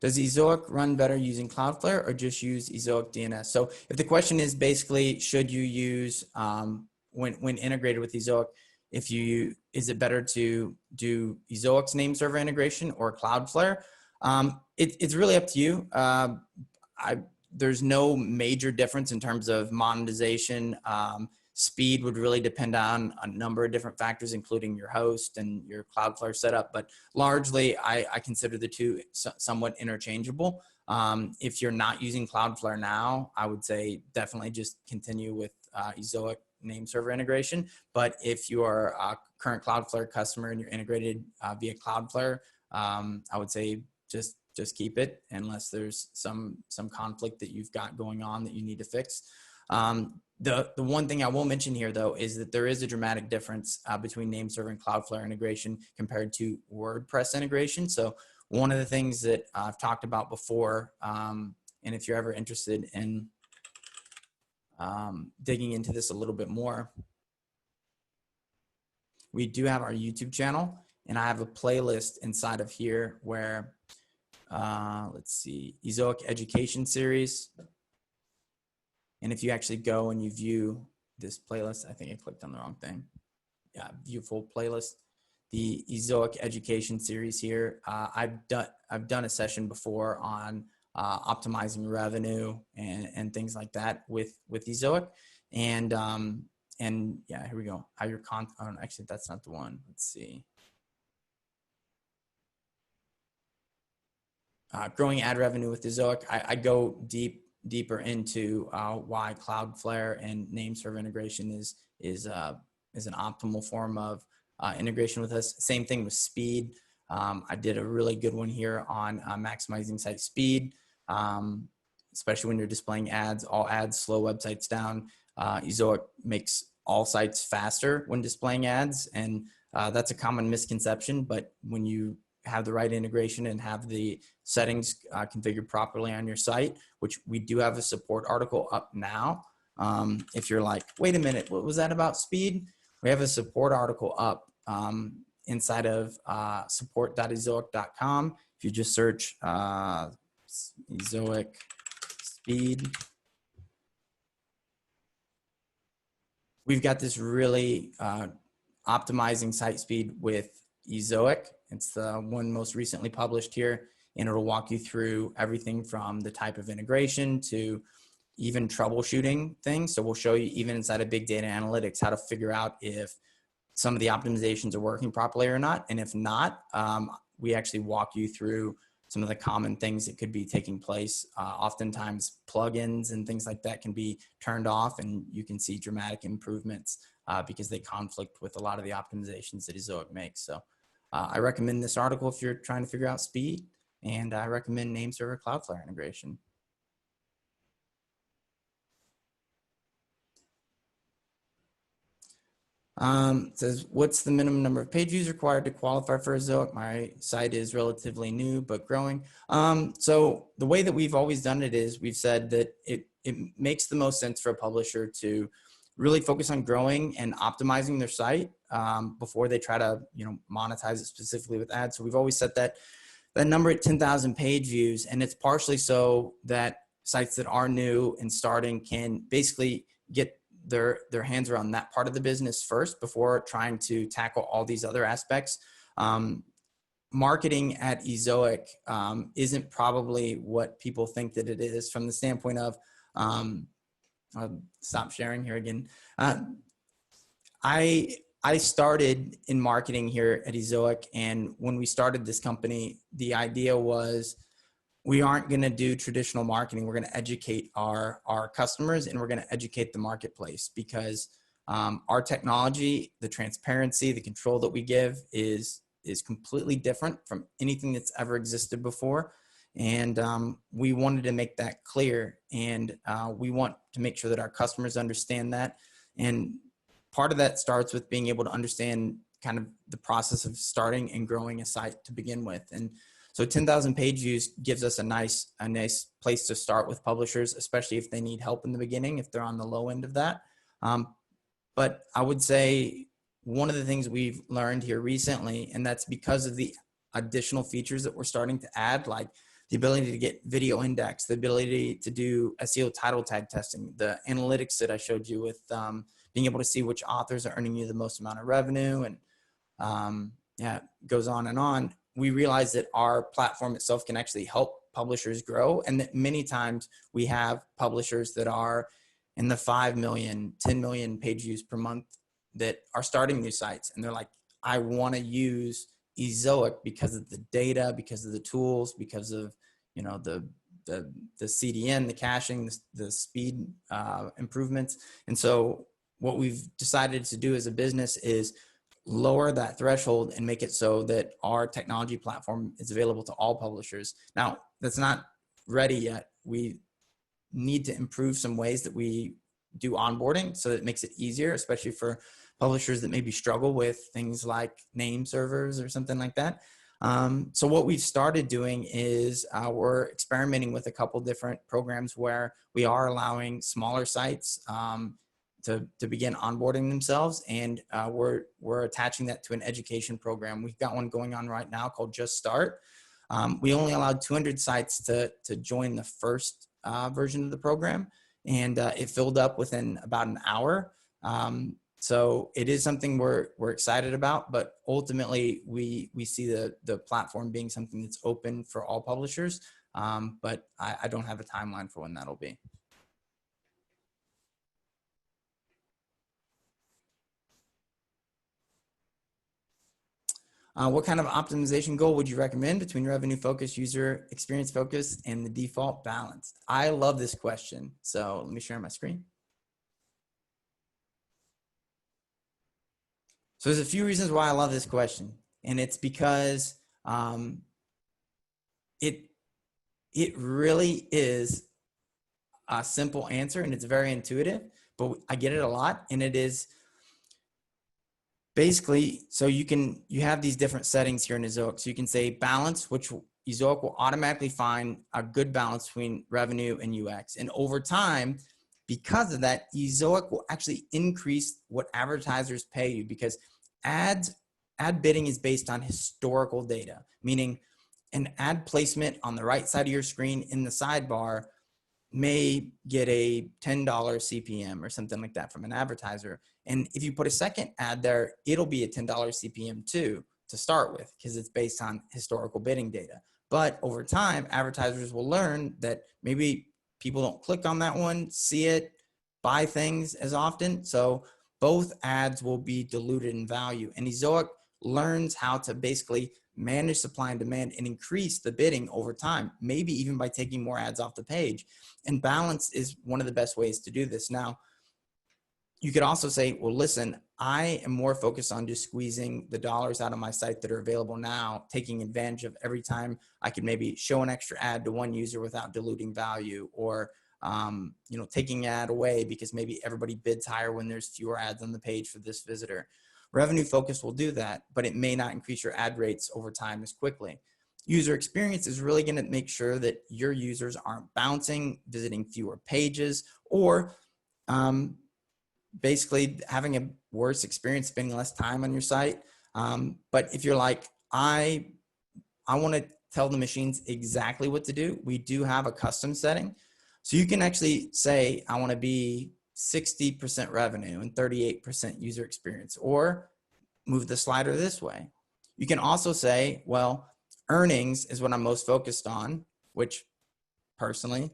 Does Ezioic run better using Cloudflare or just use Ezioic DNS? So if the question is basically, should you use, when integrated with Ezioic, is it better to do Ezioic's name server integration or Cloudflare? It's really up to you. There's no major difference in terms of monetization. Speed would really depend on a number of different factors, including your host and your Cloudflare setup. But largely, I consider the two somewhat interchangeable. If you're not using Cloudflare now, I would say definitely just continue with Ezioic name server integration. But if you are a current Cloudflare customer and you're integrated via Cloudflare, I would say just keep it unless there's some conflict that you've got going on that you need to fix. The one thing I will mention here, though, is that there is a dramatic difference between name server and Cloudflare integration compared to WordPress integration. So one of the things that I've talked about before, and if you're ever interested in digging into this a little bit more, we do have our YouTube channel, and I have a playlist inside of here where, let's see, Ezioic Education Series. And if you actually go and you view this playlist, I think I clicked on the wrong thing. Yeah, view full playlist. The Ezioic Education Series here. I've done a session before on optimizing revenue and things like that with Ezioic. And yeah, here we go. How your actually, that's not the one. Let's see. Growing ad revenue with Ezioic. I go deeper into why Cloudflare and name server integration is an optimal form of integration with us. Same thing with speed. I did a really good one here on maximizing site speed, especially when you're displaying ads. All ads slow websites down. Ezioic makes all sites faster when displaying ads, and that's a common misconception. But when you have the right integration and have the settings configured properly on your site, which we do have a support article up now. If you're like, wait a minute, what was that about speed? We have a support article up inside of support.ezioic.com. If you just search Ezioic speed, we've got this really optimizing site speed with Ezioic. It's the one most recently published here, and it'll walk you through everything from the type of integration to even troubleshooting things. So we'll show you even inside of big data analytics how to figure out if some of the optimizations are working properly or not. And if not, we actually walk you through some of the common things that could be taking place. Oftentimes plugins and things like that can be turned off, and you can see dramatic improvements because they conflict with a lot of the optimizations that Ezioic makes. So I recommend this article if you're trying to figure out speed, and I recommend name server Cloudflare integration. It says, what's the minimum number of page views required to qualify for Ezioic? My site is relatively new, but growing. So the way that we've always done it is we've said that it makes the most sense for a publisher to really focus on growing and optimizing their site before they try to, monetize it specifically with ads. So we've always set that number at 10,000 page views, and it's partially so that sites that are new and starting can basically get their hands around that part of the business first before trying to tackle all these other aspects. Marketing at Ezioic isn't probably what people think that it is from the standpoint of, I'll stop sharing here again. I started in marketing here at Ezioic, and when we started this company, the idea was we aren't going to do traditional marketing. We're going to educate our customers, and we're going to educate the marketplace, because our technology, the transparency, the control that we give is completely different from anything that's ever existed before. And we wanted to make that clear. And we want to make sure that our customers understand that. And part of that starts with being able to understand kind of the process of starting and growing a site to begin with. And so 10,000 page views gives us a nice place to start with publishers, especially if they need help in the beginning, if they're on the low end of that. But I would say one of the things we've learned here recently, and that's because of the additional features that we're starting to add, like the ability to get video index, the ability to do SEO title tag testing, the analytics that I showed you with being able to see which authors are earning you the most amount of revenue, and yeah, it goes on and on. We realize that our platform itself can actually help publishers grow, and that many times we have publishers that are in the 5 million, 10 million page views per month that are starting new sites. And they're like, I want to use Ezioic because of the data, because of the tools, because of, you know, the CDN, the caching, the speed improvements. And so what we've decided to do as a business is lower that threshold and make it so that our technology platform is available to all publishers. Now, that's not ready yet. We need to improve some ways that we do onboarding so that it makes it easier, especially for publishers that maybe struggle with things like name servers or something like that. So what we've started doing is we're experimenting with a couple different programs where we are allowing smaller sites to begin onboarding themselves, and we're attaching that to an education program. We've got one going on right now called Just Start. We only allowed 200 sites to join the first version of the program, and it filled up within about an hour. So it is something we're excited about, but ultimately we see the platform being something that's open for all publishers, but I don't have a timeline for when that'll be. What kind of optimization goal would you recommend between revenue focused, user experience focused, and the default balanced? I love this question. So let me share my screen. So there's a few reasons why I love this question. And it's because it really is a simple answer, and it's very intuitive, but I get it a lot. And it is basically, so you have these different settings here in Ezioic. So you can say balance, which Ezioic will automatically find a good balance between revenue and UX. And over time, because of that, Ezioic will actually increase what advertisers pay you, because ad bidding is based on historical data, meaning an ad placement on the right side of your screen in the sidebar may get a $10 CPM or something like that from an advertiser. And if you put a second ad there, it'll be a $10 CPM too to start with, because it's based on historical bidding data. But over time, advertisers will learn that maybe people don't click on that one, see it, buy things as often. So both ads will be diluted in value. And Ezioic learns how to basically manage supply and demand and increase the bidding over time, maybe even by taking more ads off the page. And balance is one of the best ways to do this. Now, you could also say, well, listen, I am more focused on just squeezing the dollars out of my site that are available now, taking advantage of every time I could maybe show an extra ad to one user without diluting value, or you know, taking an ad away because maybe everybody bids higher when there's fewer ads on the page for this visitor. Revenue focus will do that, but it may not increase your ad rates over time as quickly. User experience is really going to make sure that your users aren't bouncing, visiting fewer pages, or basically having a worse experience, spending less time on your site. But if you're like, I want to tell the machines exactly what to do, we do have a custom setting. So you can actually say, I want to be 60% revenue and 38% user experience, or move the slider this way. You can also say, well, earnings is what I'm most focused on, which personally,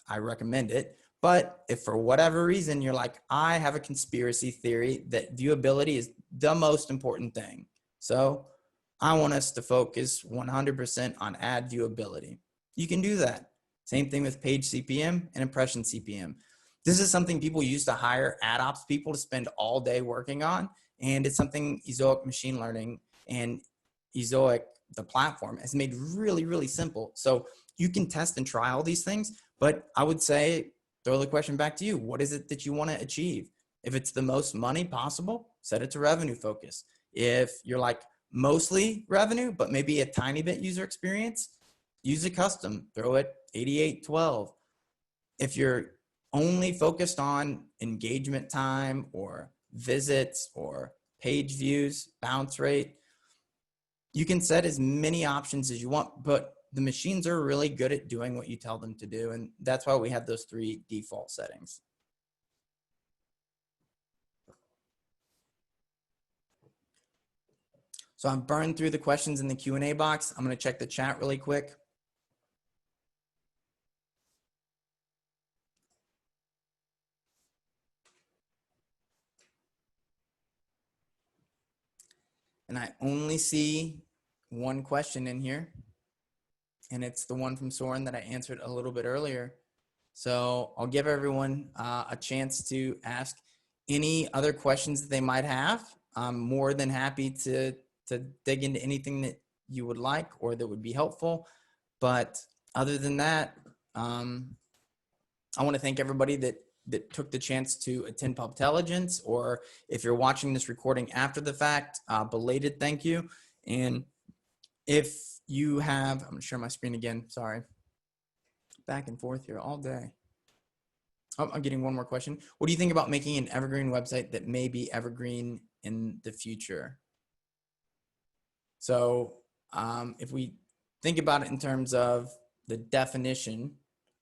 I recommend it. But if for whatever reason you're like, I have a conspiracy theory that viewability is the most important thing, so I want us to focus 100% on ad viewability, you can do that. Same thing with page CPM and impression CPM. This is something people use to hire ad ops people to spend all day working on, and it's something Ezioic machine learning and Ezioic the platform has made really, really simple. So you can test and try all these things, but I would say, throw the question back to you. What is it that you want to achieve? If it's the most money possible, set it to revenue focus. If you're like mostly revenue, but maybe a tiny bit user experience, use a custom, throw it 8812. If you're only focused on engagement time or visits or page views, bounce rate, you can set as many options as you want, but the machines are really good at doing what you tell them to do. And that's why we have those 3 default settings. So I've burned through the questions in the Q&A box. I'm going to check the chat really quick. And I only see one question in here. And it's the one from Soren that I answered a little bit earlier. So I'll give everyone a chance to ask any other questions that they might have. I'm more than happy to dig into anything that you would like or that would be helpful. But other than that, I want to thank everybody that took the chance to attend Pubtelligence, or if you're watching this recording after the fact, belated thank you. And if you have, I'm going to share my screen again, sorry. Back and forth here all day. Oh, I'm getting one more question. What do you think about making an evergreen website that may be evergreen in the future? So if we think about it in terms of the definition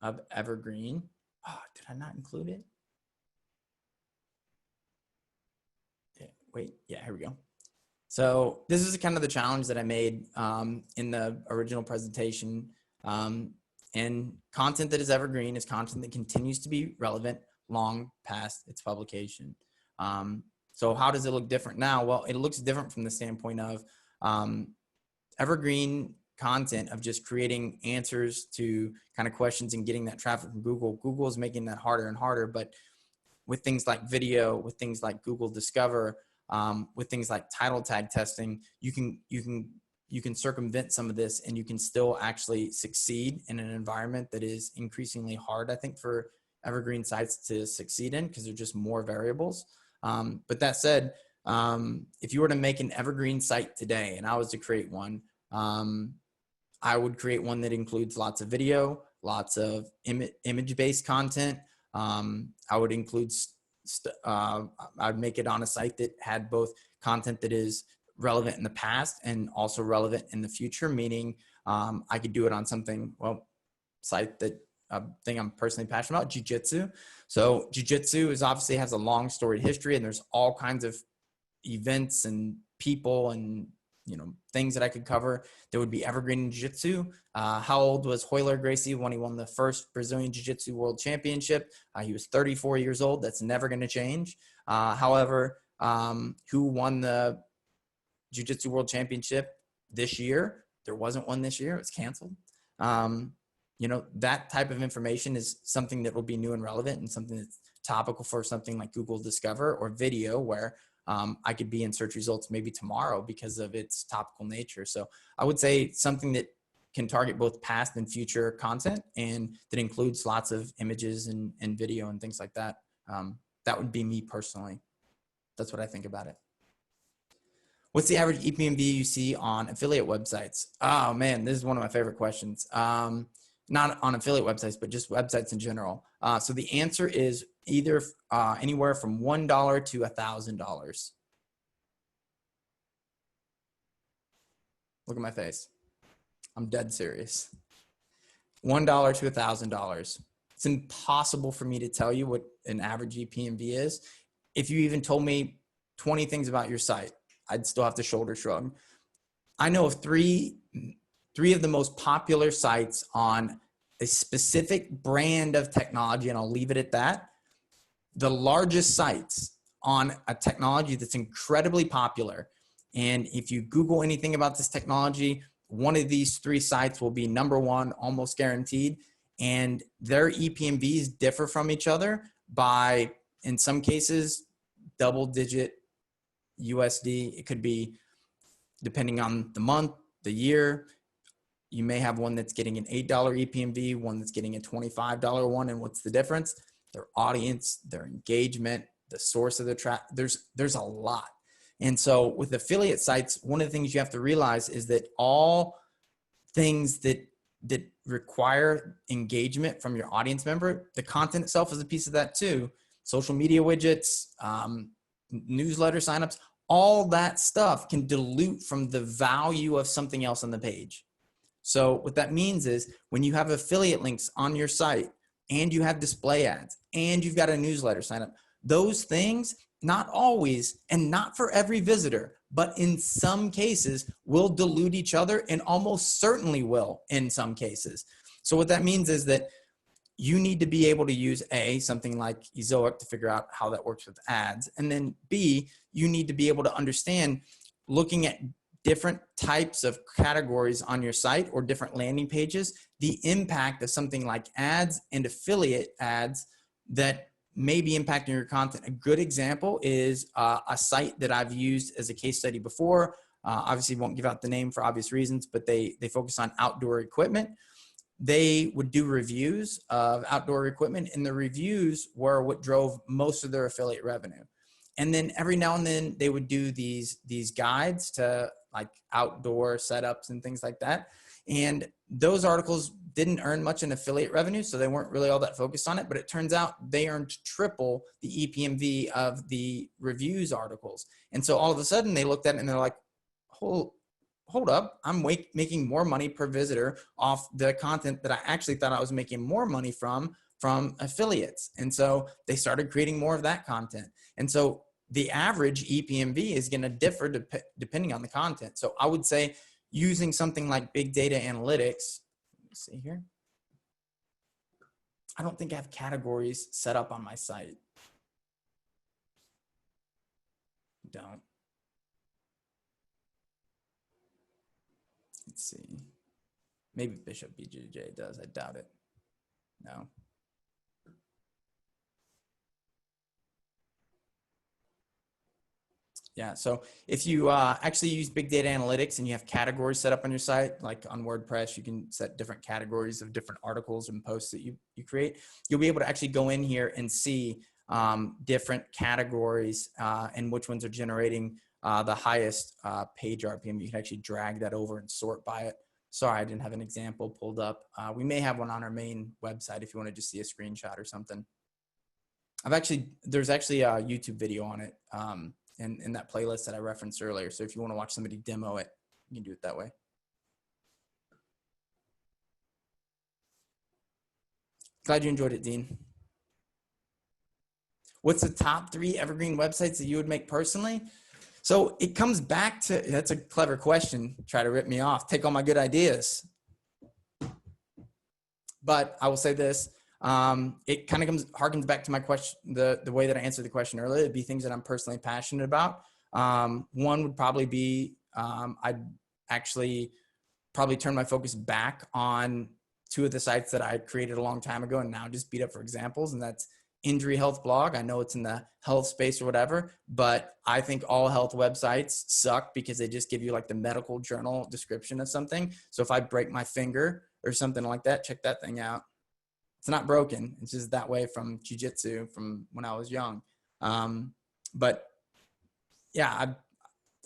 of evergreen, oh, did I not include it? Yeah, wait, yeah, here we go. So this is kind of the challenge that I made in the original presentation. And content that is evergreen is content that continues to be relevant long past its publication. So how does it look different now? Well, it looks different from the standpoint of evergreen content of just creating answers to kind of questions and getting that traffic from Google. Google is making that harder and harder, but with things like video, with things like Google Discover, with things like title tag testing, you can circumvent some of this, and you can still actually succeed in an environment that is increasingly hard, I think, for evergreen sites to succeed in, because they're just more variables. But that said, if you were to make an evergreen site today and I was to create one, I would create one that includes lots of video, lots of image-based content. I would include, I'd make it on a site that had both content that is relevant in the past and also relevant in the future, meaning I could do it on something, well, site that thing I'm personally passionate about, Jiu-Jitsu. So Jiu-Jitsu is obviously has a long storied history, and there's all kinds of events and people and things that I could cover that would be evergreen in Jiu-Jitsu. How old was Hoyler Gracie when he won the first Brazilian Jiu-Jitsu World Championship? He was 34 years old. That's never going to change. However, who won the Jiu-Jitsu World Championship this year? There wasn't one this year. It was canceled. That type of information is something that will be new and relevant, and something that's topical for something like Google Discover or video, where I could be in search results maybe tomorrow because of its topical nature. So I would say something that can target both past and future content, and that includes lots of images and video and things like that. That would be me personally. That's what I think about it. What's the average Epmb you see on affiliate websites? Oh man, this is one of my favorite questions. Not on affiliate websites, but just websites in general. So the answer is either anywhere from $1 to $1,000. Look at my face. I'm dead serious. $1 to $1,000. It's impossible for me to tell you what an average Epmb is. If you even told me 20 things about your site, I'd still have to shoulder shrug. I know of three of the most popular sites on a specific brand of technology, and I'll leave it at that. The largest sites on a technology that's incredibly popular. And if you Google anything about this technology, one of these 3 sites will be number 1, almost guaranteed. And their Epmbs differ from each other by, in some cases, double-digit USD. It could be, depending on the month, the year. You may have one that's getting an $8 EPMV, one that's getting a $25 one. And what's the difference? Their audience, their engagement, the source of the traffic. There's a lot. And so with affiliate sites, one of the things you have to realize is that all things that require engagement from your audience member, the content itself is a piece of that too. Social media widgets, newsletter signups, all that stuff can dilute from the value of something else on the page. So what that means is when you have affiliate links on your site and you have display ads and you've got a newsletter sign up, those things, not always and not for every visitor, but in some cases will dilute each other and almost certainly will in some cases. So what that means is that you need to be able to use something like Ezioic to figure out how that works with ads. And then B, you need to be able to understand, looking at different types of categories on your site or different landing pages, the impact of something like ads and affiliate ads that may be impacting your content. A good example is a site that I've used as a case study before. Obviously won't give out the name for obvious reasons, but they focus on outdoor equipment. They would do reviews of outdoor equipment, and the reviews were what drove most of their affiliate revenue. And then every now and then they would do these guides to like outdoor setups and things like that. And those articles didn't earn much in affiliate revenue, so they weren't really all that focused on it. But it turns out they earned triple the EPMV of the reviews articles. And so all of a sudden they looked at it and they're like, hold up, I'm making more money per visitor off the content that I actually thought I was making more money from affiliates. And so they started creating more of that content. And so the average EPMV is going to differ depending on the content. So I would say using something like big data analytics, let me see here. I don't think I have categories set up on my site. Don't. Let's see. Maybe Bishop BJJ does. I doubt it. No. Yeah, so if you actually use big data analytics and you have categories set up on your site, like on WordPress, you can set different categories of different articles and posts that you create. You'll be able to actually go in here and see different categories and which ones are generating the highest page RPM. You can actually drag that over and sort by it. Sorry, I didn't have an example pulled up. We may have one on our main website if you want to just see a screenshot or something. There's actually a YouTube video on it. In that playlist that I referenced earlier. So if you want to watch somebody demo it, you can do it that way. Glad you enjoyed it, Dean. What's the top 3 evergreen websites that you would make personally? So it comes back to, that's a clever question. Try to rip me off, take all my good ideas. But I will say this, it kind of harkens back to my question, the way that I answered the question earlier. It'd be things that I'm personally passionate about. One would probably be, I'd actually probably turn my focus back on 2 of the sites that I created a long time ago and now just beat up for examples. And that's Injury Health Blog. I know it's in the health space or whatever, but I think all health websites suck because they just give you like the medical journal description of something. So if I break my finger or something like that, check that thing out. It's not broken. It's just that way from Jiu-Jitsu from when I was young. But yeah,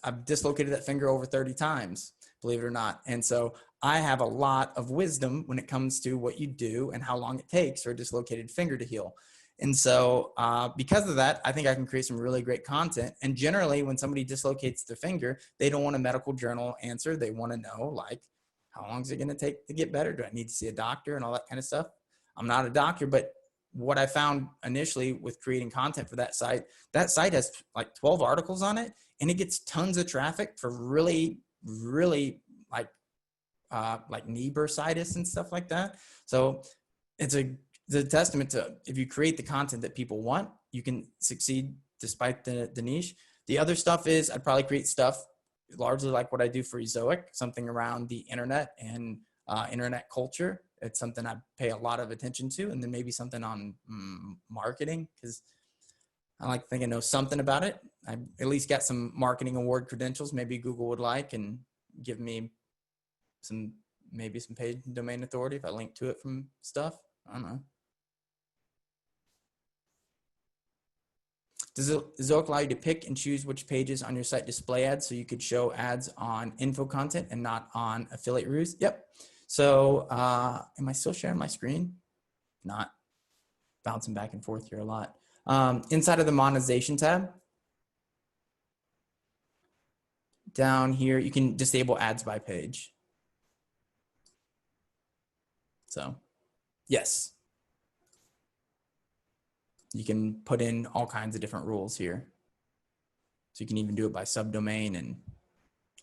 I've dislocated that finger over 30 times, believe it or not. And so I have a lot of wisdom when it comes to what you do and how long it takes for a dislocated finger to heal. And so because of that, I think I can create some really great content. And generally when somebody dislocates their finger, they don't want a medical journal answer. They want to know, like, how long is it going to take to get better? Do I need to see a doctor and all that kind of stuff? I'm not a doctor, but what I found initially with creating content for that site has like 12 articles on it, and it gets tons of traffic for really, really like knee bursitis and stuff like that. So it's a testament to, if you create the content that people want, you can succeed despite the niche. The other stuff is I'd probably create stuff largely like what I do for Ezioic, something around the internet and internet culture. It's something I pay a lot of attention to. And then maybe something on marketing, because I like to think I know something about it. I at least got some marketing award credentials maybe Google would like and give me maybe some paid domain authority if I link to it from stuff. I don't know. Does Zoex allow you to pick and choose which pages on your site display ads so you could show ads on info content and not on affiliate reviews? Yep. So am I still sharing my screen? Not. Bouncing back and forth here a lot. Inside of the monetization tab, down here, you can disable ads by page. So yes. You can put in all kinds of different rules here. So you can even do it by subdomain and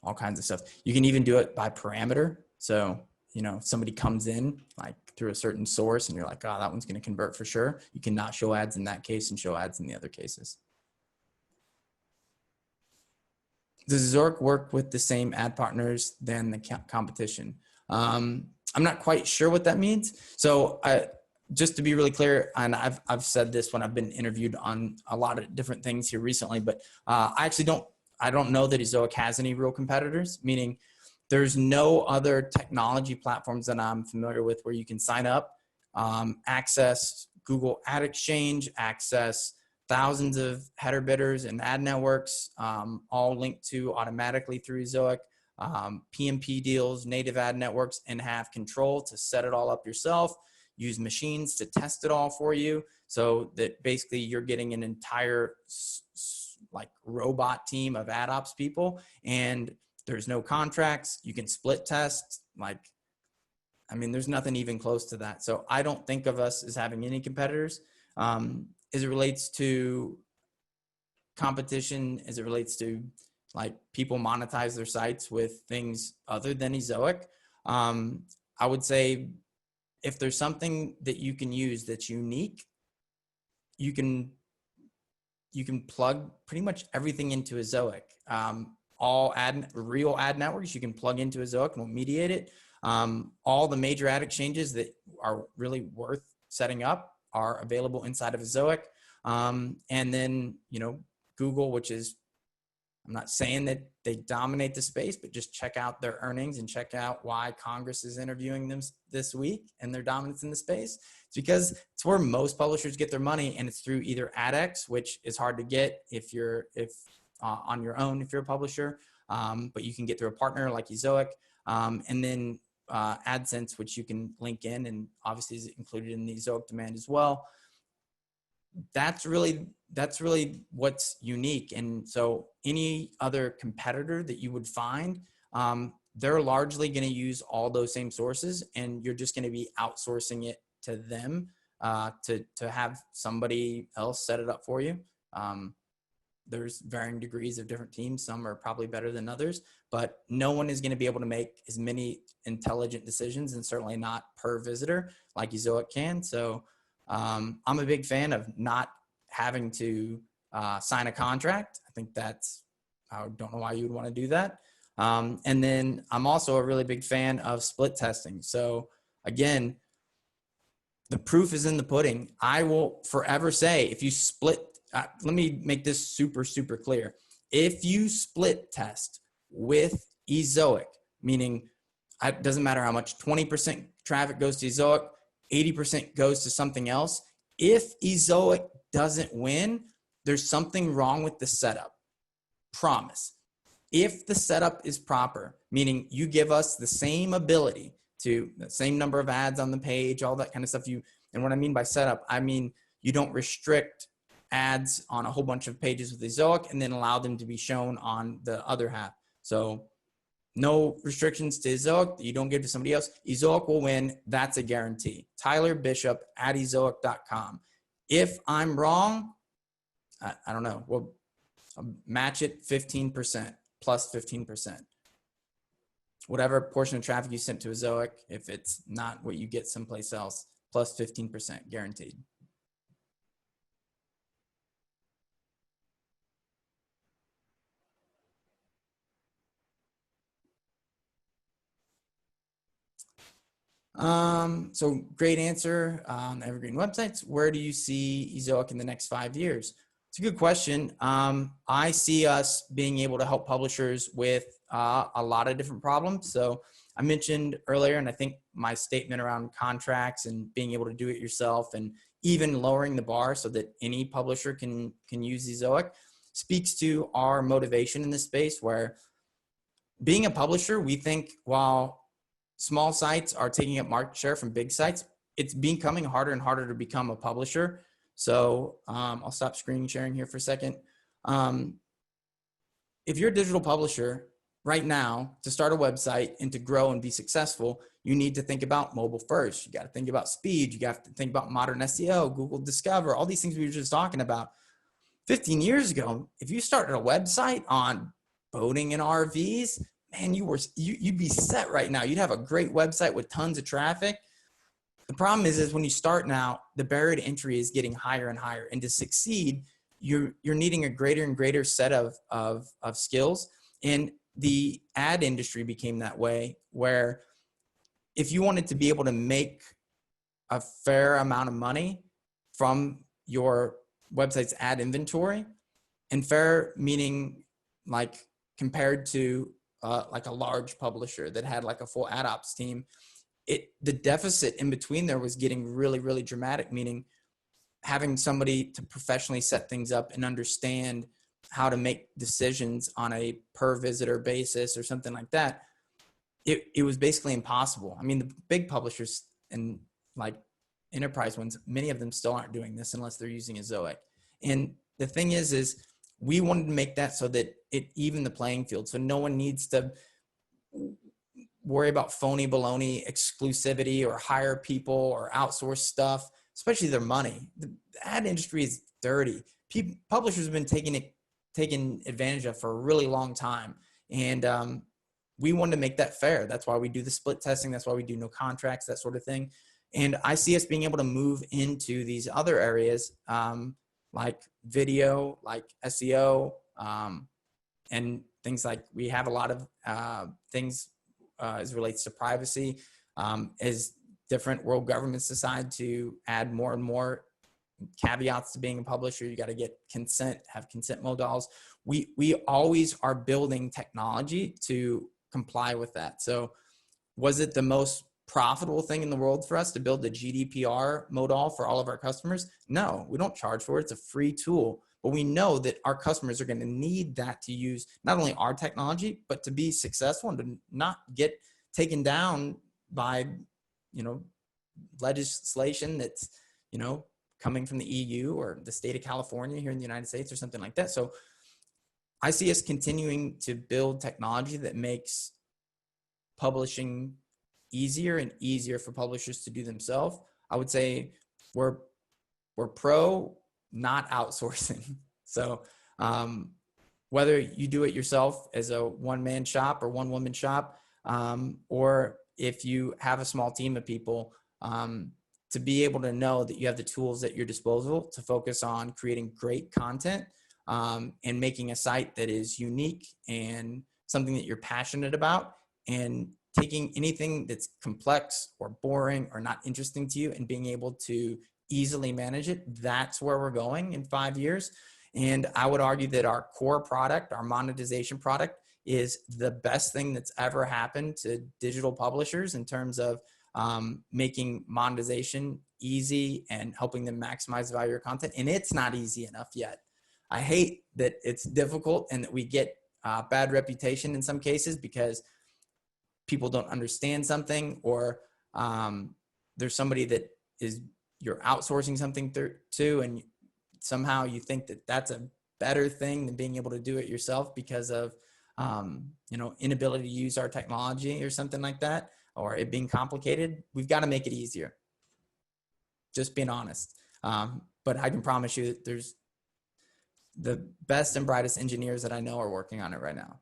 all kinds of stuff. You can even do it by parameter. So, you know, if somebody comes in like through a certain source and you're like, oh, that one's going to convert for sure. You cannot show ads in that case and show ads in the other cases. Does Ezioic work with the same ad partners than the competition? I'm not quite sure what that means. So just to be really clear, and I've said this when I've been interviewed on a lot of different things here recently, but I don't know that Ezioic has any real competitors, meaning there's no other technology platforms that I'm familiar with where you can sign up, access Google Ad Exchange, access thousands of header bidders and ad networks, all linked to automatically through Ezioic, PMP deals, native ad networks, and have control to set it all up yourself. Use machines to test it all for you, so that basically you're getting an entire like robot team of ad ops people, and there's no contracts. You can split test. Like, I mean, there's nothing even close to that. So I don't think of us as having any competitors. As it relates to competition, as it relates to like people monetize their sites with things other than Ezioic, I would say, if there's something that you can use that's unique, you can plug pretty much everything into Ezioic. All real ad networks you can plug into Ezioic and we'll mediate it. All the major ad exchanges that are really worth setting up are available inside of Ezioic. And then, you know, Google, which is, I'm not saying that they dominate the space, but just check out their earnings and check out why Congress is interviewing them this week and their dominance in the space. It's because it's where most publishers get their money, and it's through either AdX, which is hard to get if on your own, if you're a publisher, but you can get through a partner like Ezioic, and then Adsense, which you can link in and obviously is included in the Ezioic demand as well. That's really what's unique. And so any other competitor that you would find, they're largely going to use all those same sources, and you're just going to be outsourcing it to them to have somebody else set it up for you. There's varying degrees of different teams. Some are probably better than others, but no one is going to be able to make as many intelligent decisions, and certainly not per visitor like Ezioic can. So I'm a big fan of not having to sign a contract. I think I don't know why you would want to do that. And then I'm also a really big fan of split testing. So again, the proof is in the pudding. I will forever say, if you split, let me make this super, super clear. If you split test with Ezioic, meaning it doesn't matter how much, 20% traffic goes to Ezioic, 80% goes to something else. If Ezioic doesn't win, there's something wrong with the setup. Promise. If the setup is proper, meaning you give us the same ability to the same number of ads on the page, all that kind of stuff. And what I mean by setup, I mean you don't restrict ads on a whole bunch of pages with Ezioic and then allow them to be shown on the other half. So no restrictions to Ezioic that you don't give to somebody else. Ezioic will win. That's a guarantee. Tyler Bishop at Ezioic.com. If I'm wrong, I don't know. We'll match it 15% plus 15%. Whatever portion of traffic you sent to Ezioic, if it's not what you get someplace else, plus 15% guaranteed. So great answer on Evergreen websites. Where do you see Ezioic in the next 5 years? It's a good question. I see us being able to help publishers with a lot of different problems. So I mentioned earlier, and I think my statement around contracts and being able to do it yourself and even lowering the bar so that any publisher can use Ezioic speaks to our motivation in this space, where being a publisher, we think while small sites are taking up market share from big sites, it's becoming harder and harder to become a publisher. So I'll stop screen sharing here for a second. If you're a digital publisher right now, to start a website and to grow and be successful, you need to think about mobile first. You got to think about speed. You got to think about modern SEO, Google Discover, all these things we were just talking about. 15 years ago, if you started a website on boating and RVs, man, you'd be set right now. You'd have a great website with tons of traffic. The problem is when you start now, the barrier to entry is getting higher and higher. And to succeed, you're needing a greater and greater set of skills. And the ad industry became that way, where if you wanted to be able to make a fair amount of money from your website's ad inventory, and fair meaning like compared to like a large publisher that had like a full ad ops team, the deficit in between there was getting really, really dramatic, meaning having somebody to professionally set things up and understand how to make decisions on a per visitor basis or something like that. It was basically impossible. I mean, the big publishers and like enterprise ones, many of them still aren't doing this unless they're using Ezioic. And the thing is we wanted to make that so that it evened the playing field. So no one needs to worry about phony baloney exclusivity or hire people or outsource stuff, especially their money. The ad industry is dirty. Publishers have been taken advantage of for a really long time. And we wanted to make that fair. That's why we do the split testing. That's why we do no contracts, that sort of thing. And I see us being able to move into these other areas like video, like SEO, and things like we have a lot of things as it relates to privacy. As different world governments decide to add more and more caveats to being a publisher, you got to get consent, have consent modules. We always are building technology to comply with that. So was it the most profitable thing in the world for us to build the GDPR modal for all of our customers? No, we don't charge for it. It's a free tool, but we know that our customers are going to need that to use not only our technology, but to be successful and to not get taken down by, legislation that's, coming from the EU or the state of California here in the United States or something like that. So I see us continuing to build technology that makes publishing easier and easier for publishers to do themselves. I would say we're pro not outsourcing. So whether you do it yourself as a one-man shop or one-woman shop, or if you have a small team of people, to be able to know that you have the tools at your disposal to focus on creating great content and making a site that is unique and something that you're passionate about, and taking anything that's complex or boring or not interesting to you and being able to easily manage it. That's where we're going in 5 years. And I would argue that our core product, our monetization product, is the best thing that's ever happened to digital publishers in terms of making monetization easy and helping them maximize the value of your content. And it's not easy enough yet. I hate that it's difficult and that we get bad reputation in some cases because people don't understand something, or there's somebody that you're outsourcing something to, and somehow you think that that's a better thing than being able to do it yourself because of inability to use our technology or something like that, or it being complicated. We've got to make it easier. Just being honest. But I can promise you that there's the best and brightest engineers that I know are working on it right now.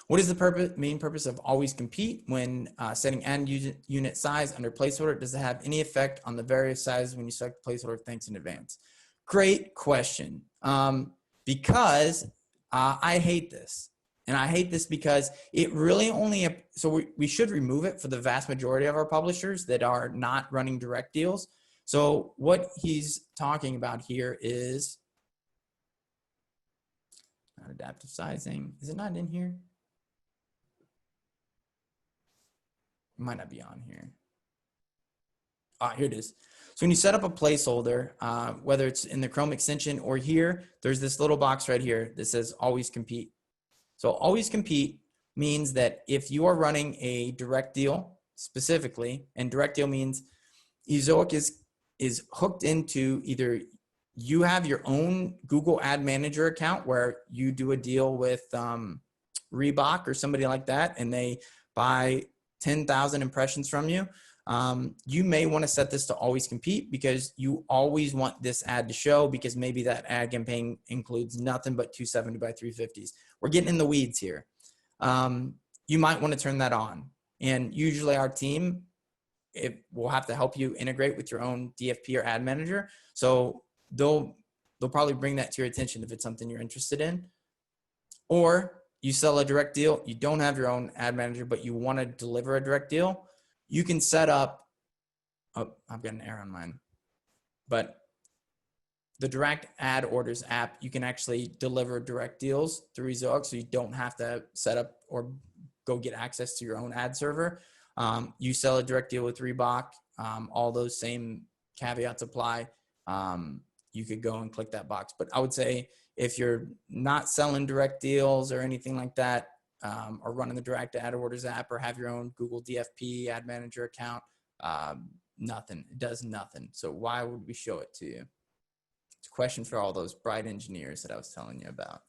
What is the main purpose of always compete when setting ad unit size under placeholder? Does it have any effect on the various sizes when you select placeholder? Thanks in advance. Great question. Because I hate this. And I hate this because it really only, so we should remove it for the vast majority of our publishers that are not running direct deals. So what he's talking about here is, Not adaptive sizing. Is it not in here? It might not be on here. Ah, here it is. So when you set up a placeholder, whether it's in the Chrome extension or here, there's this little box right here that says always compete. So always compete means that if you are running a direct deal specifically, and direct deal means Ezioic is hooked into either you have your own Google Ad Manager account where you do a deal with Reebok or somebody like that, and they buy 10,000 impressions from you. You may want to set this to always compete because you always want this ad to show, because maybe that ad campaign includes nothing but 270 by 350s. We're getting in the weeds here. You might want to turn that on. And usually our team, it will have to help you integrate with your own DFP or ad manager. So they'll probably bring that to your attention if it's something you're interested in. Or you sell a direct deal, you don't have your own ad manager, but you want to deliver a direct deal. You can set up, oh, I've got an error on mine, but the direct ad orders app, you can actually deliver direct deals through Zoex, so you don't have to set up or go get access to your own ad server. You sell a direct deal with Reebok, all those same caveats apply. You could go and click that box. But I would say if you're not selling direct deals or anything like that, or running the direct ad orders app or have your own Google DFP ad manager account, nothing. It does nothing. So why would we show it to you? It's a question for all those bright engineers that I was telling you about.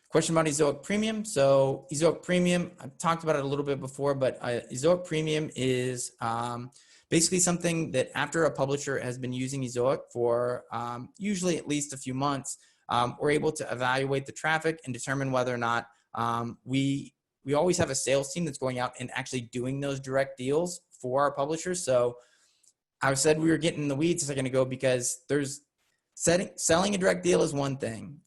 Question about Ezioic Premium. So Ezioic Premium, I've talked about it a little bit before, but Ezioic Premium is basically something that after a publisher has been using Ezioic for usually at least a few months, we're able to evaluate the traffic and determine whether or not we always have a sales team that's going out and actually doing those direct deals for our publishers. So I said we were getting in the weeds a second ago because selling a direct deal is one thing.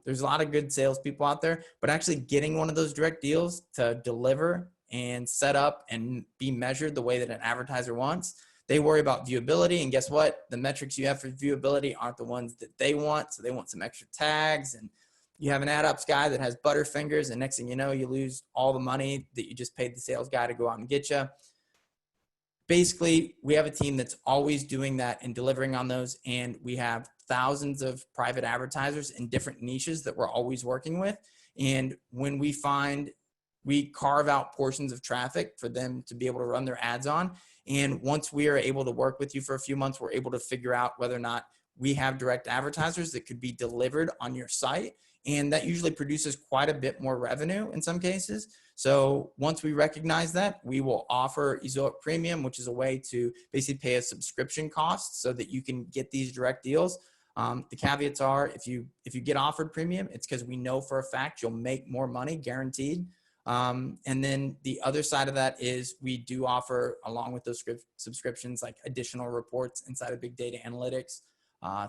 There's a lot of good salespeople out there, but actually getting one of those direct deals to deliver and set up and be measured the way that an advertiser wants, they worry about viewability. And guess what? The metrics you have for viewability aren't the ones that they want. So they want some extra tags, and you have an ad ops guy that has butterfingers, and next thing you know, you lose all the money that you just paid the sales guy to go out and get you. Basically, we have a team that's always doing that and delivering on those. And we have thousands of private advertisers in different niches that we're always working with. And when we find, we carve out portions of traffic for them to be able to run their ads on. And once we are able to work with you for a few months, we're able to figure out whether or not we have direct advertisers that could be delivered on your site. And that usually produces quite a bit more revenue in some cases. So once we recognize that, we will offer Ezioic Premium, which is a way to basically pay a subscription cost so that you can get these direct deals. The caveats are if you get offered premium, it's because we know for a fact you'll make more money, guaranteed. And then the other side of that is we do offer, along with those subscriptions, like additional reports inside of big data analytics,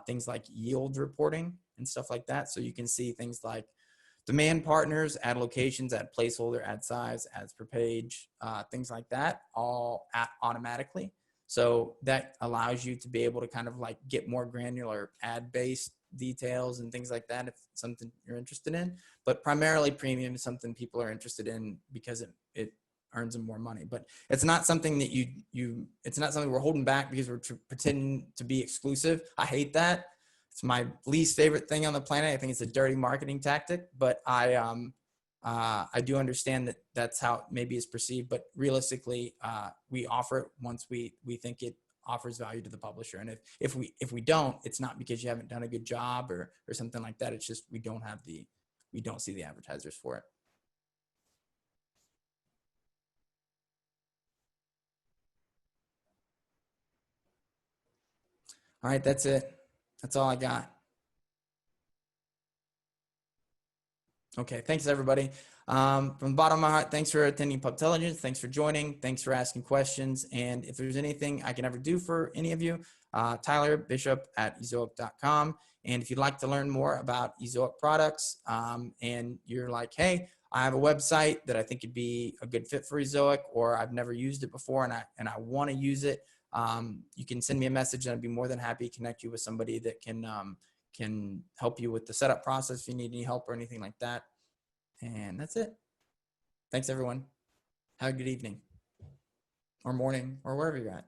things like yield reporting and stuff like that. So you can see things like demand partners, ad locations, ad placeholder, ad size, ads per page, things like that, all automatically. So that allows you to be able to kind of like get more granular ad-based details and things like that if it's something you're interested in. But primarily premium is something people are interested in because it earns them more money. But it's not something that it's not something we're holding back because we're pretending to be exclusive. I hate that. It's my least favorite thing on the planet. I think it's a dirty marketing tactic, but I do understand that that's how it maybe is perceived, but realistically, we offer it once we think it offers value to the publisher. And if we don't, it's not because you haven't done a good job or something like that. It's just we don't see the advertisers for it. All right, that's it. That's all I got. Okay, thanks everybody. From the bottom of my heart, thanks for attending Pubtelligence. Thanks for joining. Thanks for asking questions. And if there's anything I can ever do for any of you, Tyler Bishop at Ezioic.com. And if you'd like to learn more about Ezioic products and you're like, hey, I have a website that I think could be a good fit for Ezioic, or I've never used it before and I want to use it, you can send me a message and I'd be more than happy to connect you with somebody that can help you with the setup process if you need any help or anything like that. And that's it. Thanks, everyone. Have a good evening or morning or wherever you're at.